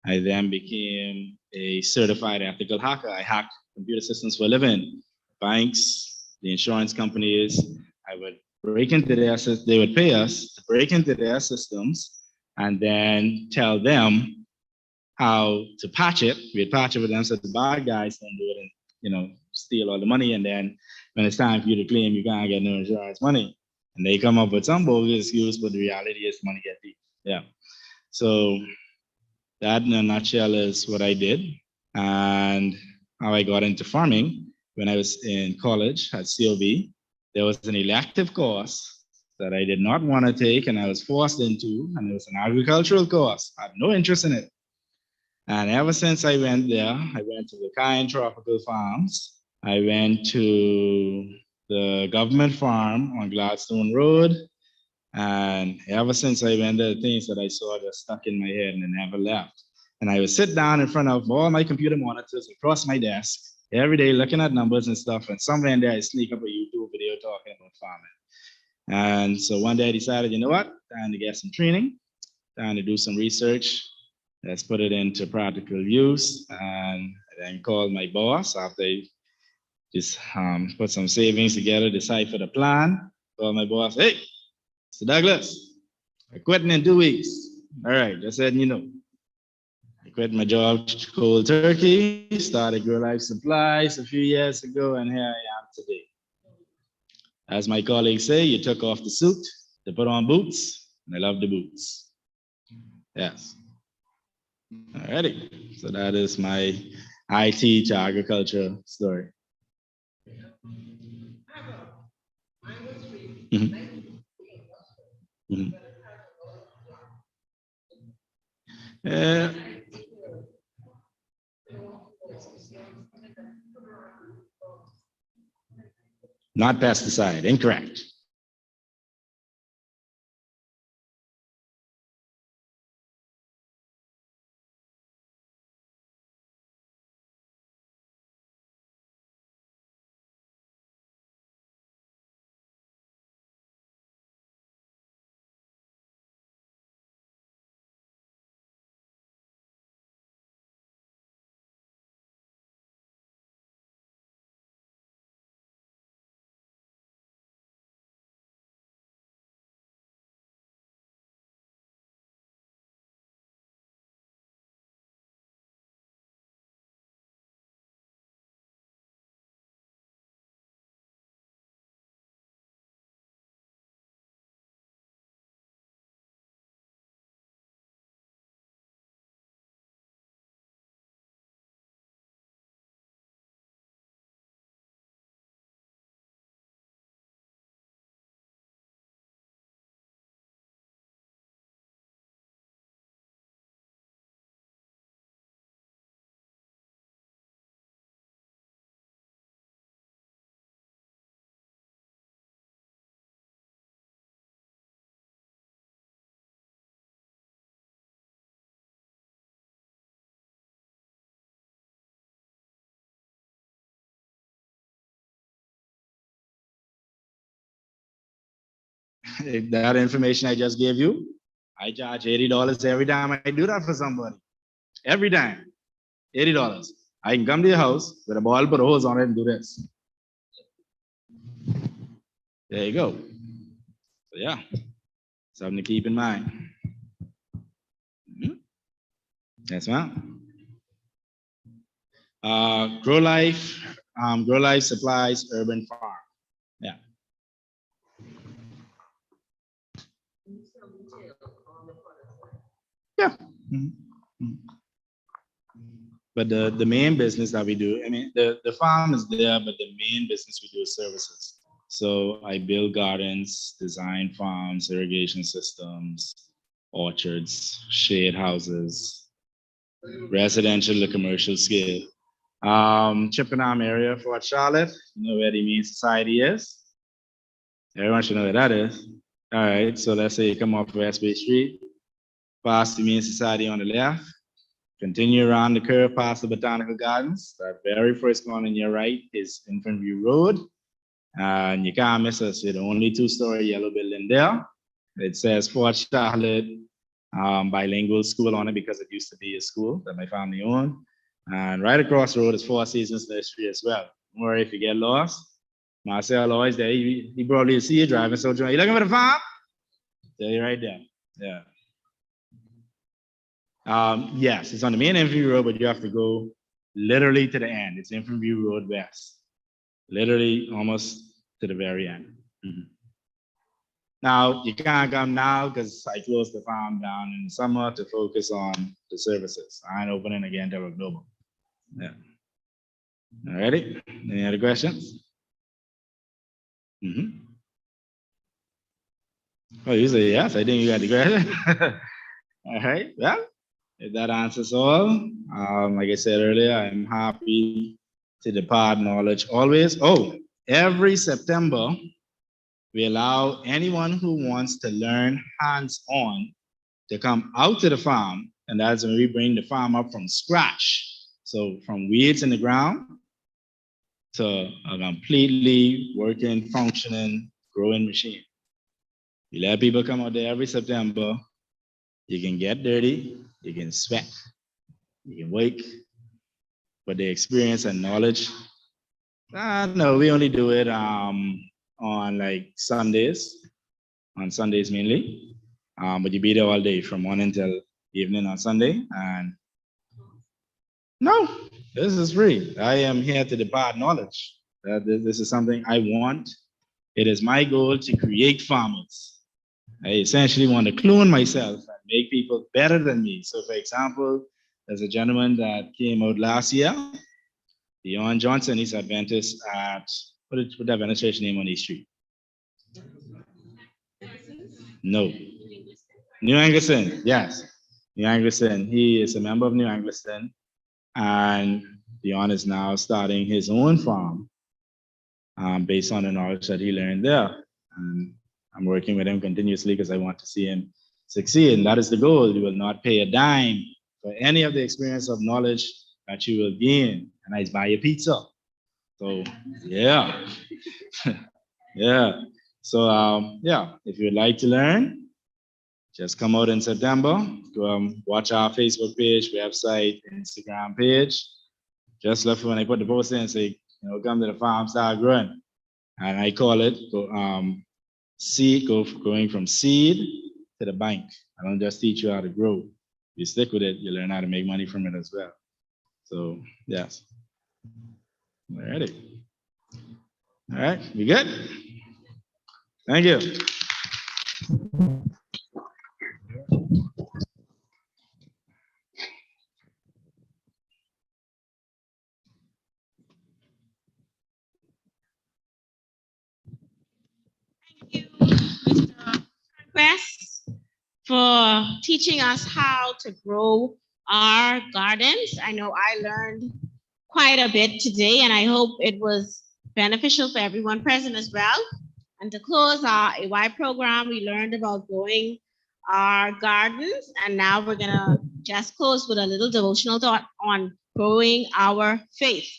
I then became a certified ethical hacker. I hacked computer systems for a living. Banks, the insurance companies, I would break into their systems, they would pay us to break into their systems and then tell them how to patch it. We'd patch it with them so the bad guys don't do it and steal all the money. And then when it's time for you to claim, you can't get no insurance money. And they come up with some bogus excuse, but the reality is money get deep. Yeah. So that in a nutshell is what I did and how I got into farming. When I was in college at COB, there was an elective course that I did not want to take and I was forced into, and it was an agricultural course. I had no interest in it. And ever since I went there, I went to the Cayenne Tropical Farms. I went to the government farm on Gladstone Road. And ever since I went there, the things that I saw just stuck in my head and they never left. And I would sit down in front of all my computer monitors across my desk every day looking at numbers and stuff. And somewhere in there, I sneak up a YouTube video talking about farming. And so one day I decided, you know what, time to get some training, time to do some research. Let's put it into practical use. And I then called my boss after I just put some savings together, deciphered a plan. Called my boss, hey, Mr. Douglas, I quitting in 2 weeks. All right, just letting you know. I quit my job cold turkey, started Grow Life Supplies a few years ago, and here I am today. As my colleagues say, you took off the suit to put on boots, and I love the boots. Yes. All righty. So that is my IT to agriculture story. Not pesticide, incorrect. That information I just gave you, I charge $80 every time I do that for somebody. Every time, $80. I can come to your house with a ball, put a hose on it, and do this. There you go. So yeah, something to keep in mind. Yes, ma'am. Grow Life supplies urban farm. Yeah. Yeah. Mhm. Mhm. But the main business that we do, I mean, the farm is there, but the main business we do is services. So I build gardens, design farms, irrigation systems, orchards, shade houses, residential to commercial scale. Chippenham area, Fort Charlotte, you know where the main society is? Everyone should know where that is. All right, so let's say you come off West Bay Street, past the main society on the left, continue around the curve past the Botanical Gardens. That very first one on your right is Infant View Road. And you can't miss us. We're the only two-story yellow building there. It says Fort Charlotte Bilingual School on it because it used to be a school that my family owned. And right across the road is Four Seasons Nursery as well. Don't worry if you get lost. Marcel always there. He probably see you driving. So, you looking for the farm? There you right there. Yeah. Yes, it's on the main Infantry Road, but you have to go literally to the end. It's Infantry Road West, literally almost to the very end. Mhm. Now, you can't come now because I closed the farm down in the summer to focus on the services. I ain't opening again till October. Yeah. All righty. Any other questions? Mm-hmm. Oh, you say yes. I think you got the question. All right. Well, if that answers all, like I said earlier, I'm happy to depart knowledge always. Oh, every September, we allow anyone who wants to learn hands-on to come out to the farm, and that's when we bring the farm up from scratch. So from weeds in the ground to a completely working, functioning, growing machine. We let people come out there every September. You can get dirty, you can sweat, you can wake, but the experience and knowledge, no, we only do it on like Sundays, on Sundays mainly. But you be there all day from morning till evening on Sunday. And no, this is free. I am here to depart knowledge. This is something I want. It is my goal to create farmers. I essentially want to clone myself and make people better than me. So for example, there's a gentleman that came out last year, Dion Johnson. He's Adventist at, put the administration name on East Street. No. New Anglican, yes. New Anglican. He is a member of New Anglican, and Dion is now starting his own farm based on the knowledge that he learned there. And I'm working with him continuously because I want to see him succeed. And that is the goal. You will not pay a dime for any of the experience of knowledge that you will gain. And I buy a pizza. So, yeah. Yeah. So, yeah, if you'd like to learn, just come out in September. Go watch our Facebook page, website, Instagram page. Just look for when I put the post in and say, come to the farm, start growing. And I call it going from seed to the bank. I don't just teach you how to grow. You stick with it, you learn how to make money from it as well. So, yes. All righty. All right, we good? Thank you. Mr. Conquest, for teaching us how to grow our gardens. I know I learned quite a bit today, and I hope it was beneficial for everyone present as well. And to close our AY program, we learned about growing our gardens, and now we're gonna just close with a little devotional thought on growing our faith.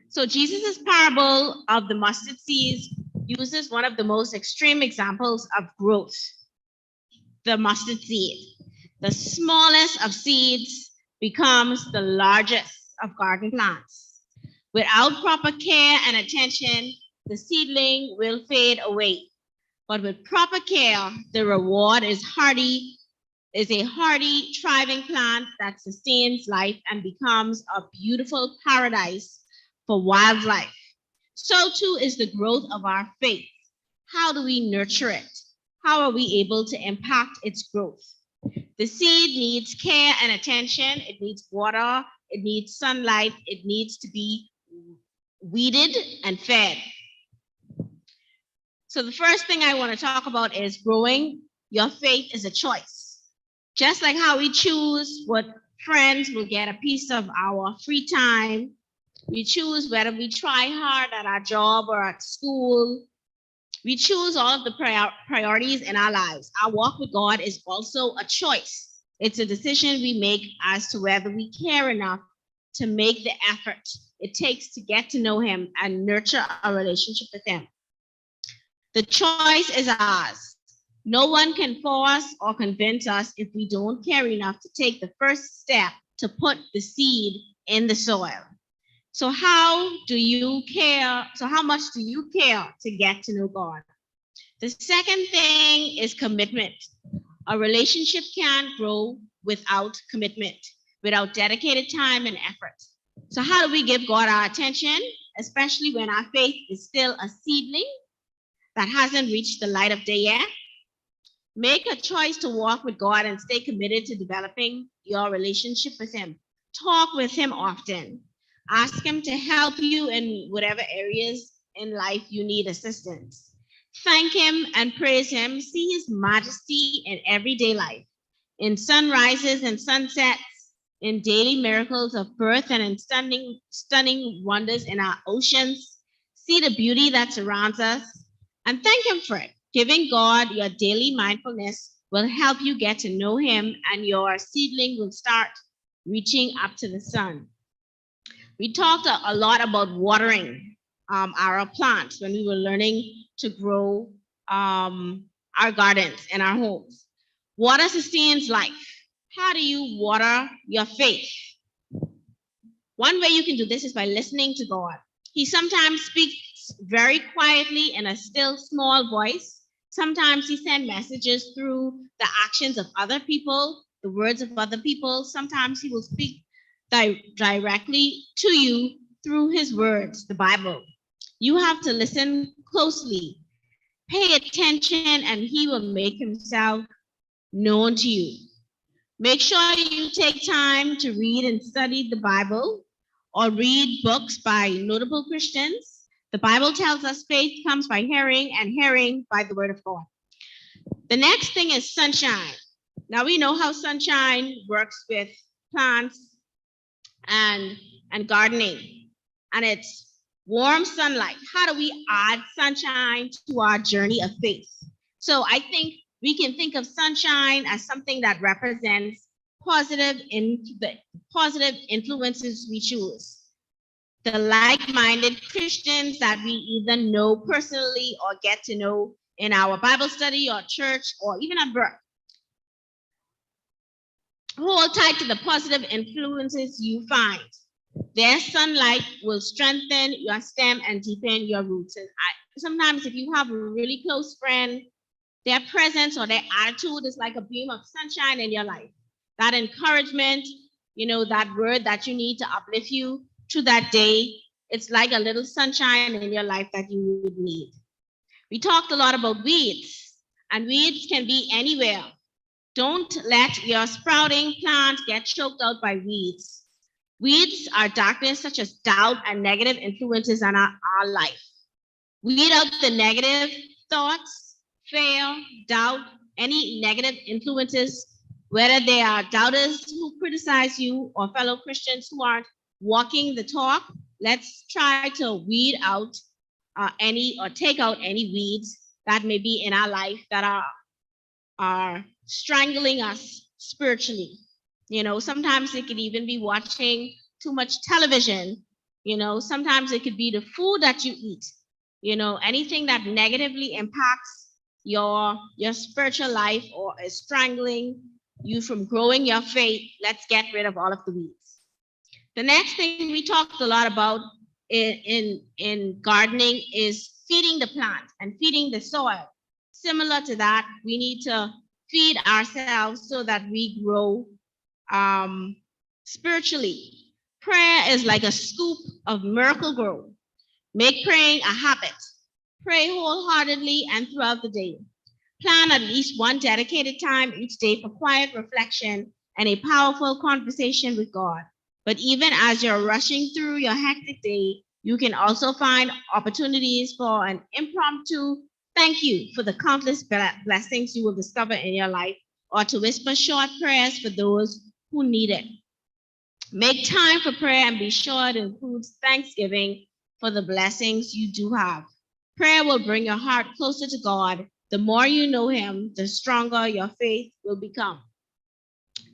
So Jesus' parable of the mustard seeds uses one of the most extreme examples of growth, the mustard seed. The smallest of seeds becomes the largest of garden plants. Without proper care and attention, the seedling will fade away. But with proper care, the reward is a hardy, thriving plant that sustains life and becomes a beautiful paradise for wildlife. So too is the growth of our faith. How do we nurture it? How are we able to impact its growth? The seed needs care and attention. It needs water. It needs sunlight. It needs to be weeded and fed. So the first thing I want to talk about is growing your faith is a choice. Just like how we choose what friends will get a piece of our free time, we choose whether we try hard at our job or at school. We choose all of the priorities in our lives. Our walk with God is also a choice. It's a decision we make as to whether we care enough to make the effort it takes to get to know Him and nurture a relationship with Him. The choice is ours. No one can force or convince us if we don't care enough to take the first step to put the seed in the soil. So how do you care? So how much do you care to get to know God? The second thing is commitment. A relationship can't grow without commitment, without dedicated time and effort. So how do we give God our attention, especially when our faith is still a seedling that hasn't reached the light of day yet? Make a choice to walk with God and stay committed to developing your relationship with Him. Talk with Him often. Ask Him to help you in whatever areas in life you need assistance. Thank Him and praise Him. See His majesty in everyday life, in sunrises and sunsets, in daily miracles of birth and in stunning wonders in our oceans. See the beauty that surrounds us and thank Him for it. Giving God your daily mindfulness will help you get to know Him, and your seedling will start reaching up to the sun. We talked a lot about watering our plants when we were learning to grow our gardens and our homes. Water sustains life. How do you water your faith? One way you can do this is by listening to God. He sometimes speaks very quietly in a still small voice. Sometimes He sends messages through the actions of other people, the words of other people. Sometimes He will speak directly to you through His words, the Bible. You have to listen closely, pay attention, and He will make Himself known to you. Make sure you take time to read and study the Bible or read books by notable Christians. The Bible tells us faith comes by hearing and hearing by the word of God. The next thing is sunshine. Now we know how sunshine works with plants and gardening, and it's warm sunlight. How do we add sunshine to our journey of faith? So I think we can think of sunshine as something that represents positive influences we choose. The like-minded Christians that we either know personally or get to know in our Bible study or church or even at work. Hold tight to the positive influences you find. Their sunlight will strengthen your stem and deepen your roots. And sometimes if you have a really close friend, their presence or their attitude is like a beam of sunshine in your life. That encouragement, that word that you need to uplift you through that day, it's like a little sunshine in your life that you would need. We talked a lot about weeds, and weeds can be anywhere. Don't let your sprouting plant get choked out by weeds. Weeds are darkness such as doubt and negative influences on our life. Weed out the negative thoughts, fear, doubt, any negative influences, whether they are doubters who criticize you or fellow Christians who aren't walking the talk. Let's try to weed out take out any weeds that may be in our life that are strangling us spiritually. Sometimes it could even be watching too much television. Sometimes it could be the food that you eat. Anything that negatively impacts your spiritual life or is strangling you from growing your faith. Let's get rid of all of the weeds. The next thing we talked a lot about in gardening is feeding the plant and feeding the soil. Similar to that, we need to feed ourselves so that we grow spiritually. Prayer is like a scoop of miracle growth. Make praying a habit. Pray wholeheartedly and throughout the day. Plan at least one dedicated time each day for quiet reflection and a powerful conversation with God. But even as you're rushing through your hectic day, you can also find opportunities for an impromptu thank you for the countless blessings you will discover in your life, or to whisper short prayers for those who need it. Make time for prayer and be sure it includes thanksgiving for the blessings you do have. Prayer will bring your heart closer to God. The more you know Him, the stronger your faith will become.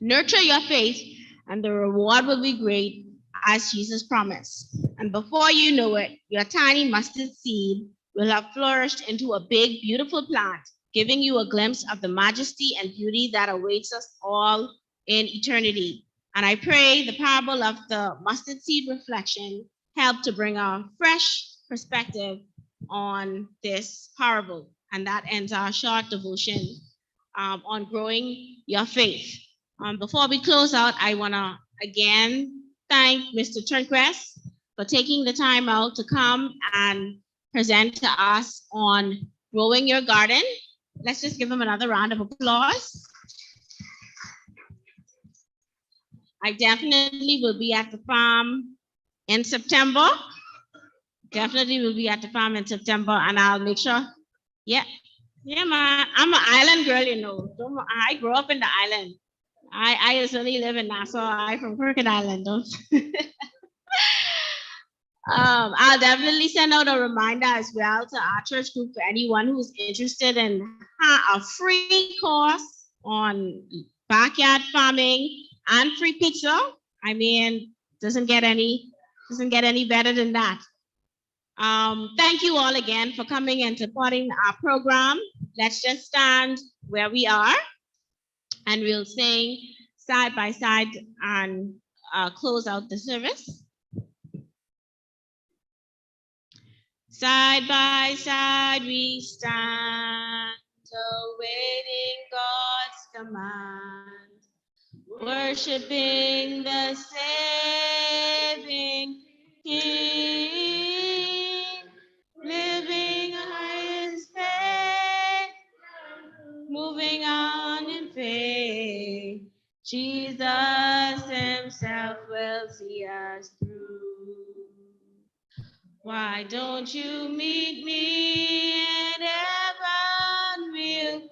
Nurture your faith, and the reward will be great, as Jesus promised. And before you know it, your tiny mustard seed will have flourished into a big, beautiful plant, giving you a glimpse of the majesty and beauty that awaits us all in eternity. And I pray the parable of the mustard seed reflection helped to bring a fresh perspective on this parable. And that ends our short devotion on growing your faith. Before we close out, I want to again thank Mr. Turnquest for taking the time out to come and present to us on growing your garden. Let's just give him another round of applause. I definitely will be at the farm in September. Definitely will be at the farm in September, and I'll make sure. Yeah, man. I'm an island girl, you know. I grew up in the island. I usually live in Nassau. I'm from Crooked Island. Don't. I'll definitely send out a reminder as well to our church group for anyone who's interested in a free course on backyard farming and free pizza. I mean, doesn't get any better than that. Thank you all again for coming and supporting our program. Let's just stand where we are, and we'll sing side by side and close out the service. Side by side we stand, awaiting God's command, worshiping the saving King, living His faith, moving on in faith. Jesus Himself will see us through. Why don't you meet me in heaven? We'll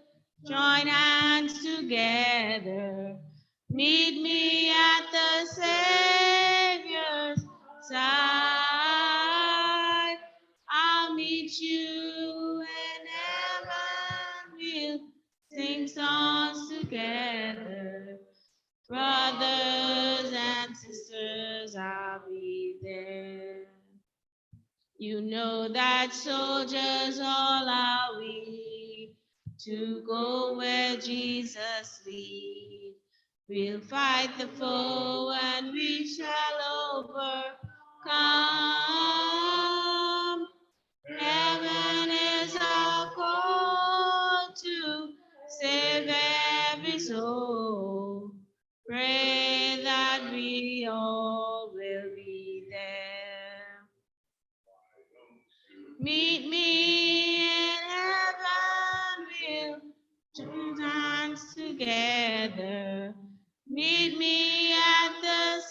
join hands together. Meet me at the Savior's side. I'll meet you in heaven. We'll sing songs together. Brothers and sisters, I'll be there. You know that soldiers all are we to go where Jesus leads. We'll fight the foe and we shall overcome. Heaven is our call to save every soul. Pray that we all will be there. Meet me in heaven, we'll join hands together. Meet me at the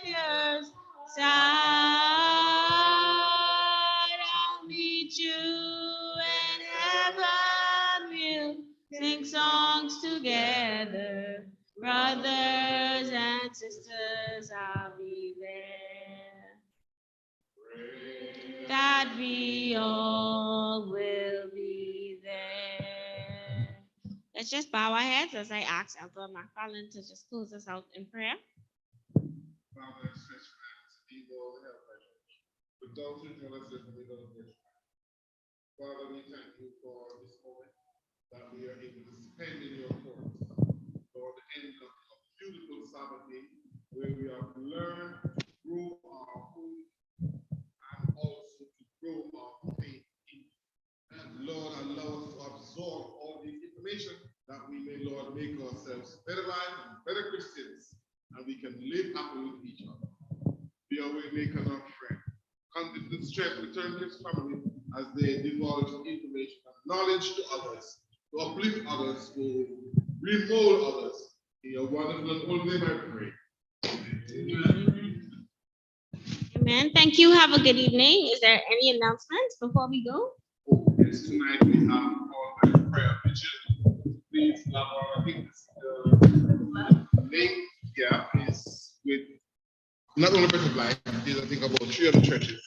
Savior's side. I'll meet you in heaven, we'll sing songs together. Brothers and sisters, I'll be there. That we all will be there. Let's just bow our heads as I ask Elder McFarland to just close us out in prayer. Father, stretch hands, be Lord, help us. With those who tell us that we don't get. Father, we thank you for this moment that we are able to spend in your courts. Lord, the end of a beautiful Sabbath day where we have learned to grow our food and also to grow our that we may, Lord, make ourselves better life and better Christians, and we can live happily with each other. Be our way maker and our friend. Continue to strength, return to his family as they divulge information and knowledge to others, to uplift others, to remold others. In your wonderful and holy name I pray. Amen. Amen. Thank you. Have a good evening. Is there any announcements before we go? Oh, yes, tonight we have all the prayer vigil. Please, I think the link here is with not only Better Life, I think about 3 other churches.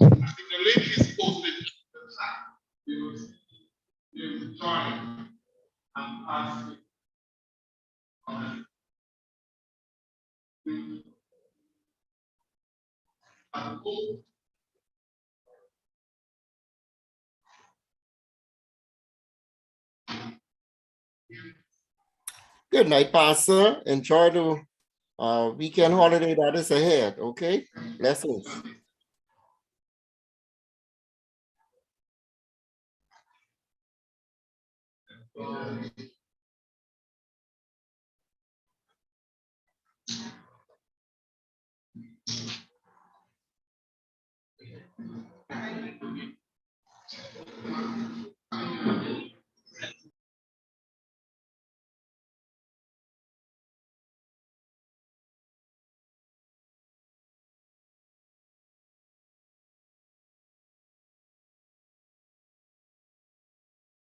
I think the link is posted in the chat. You join and ask Good night, Pastor. Enjoy the weekend holiday that is ahead, okay? Blessings.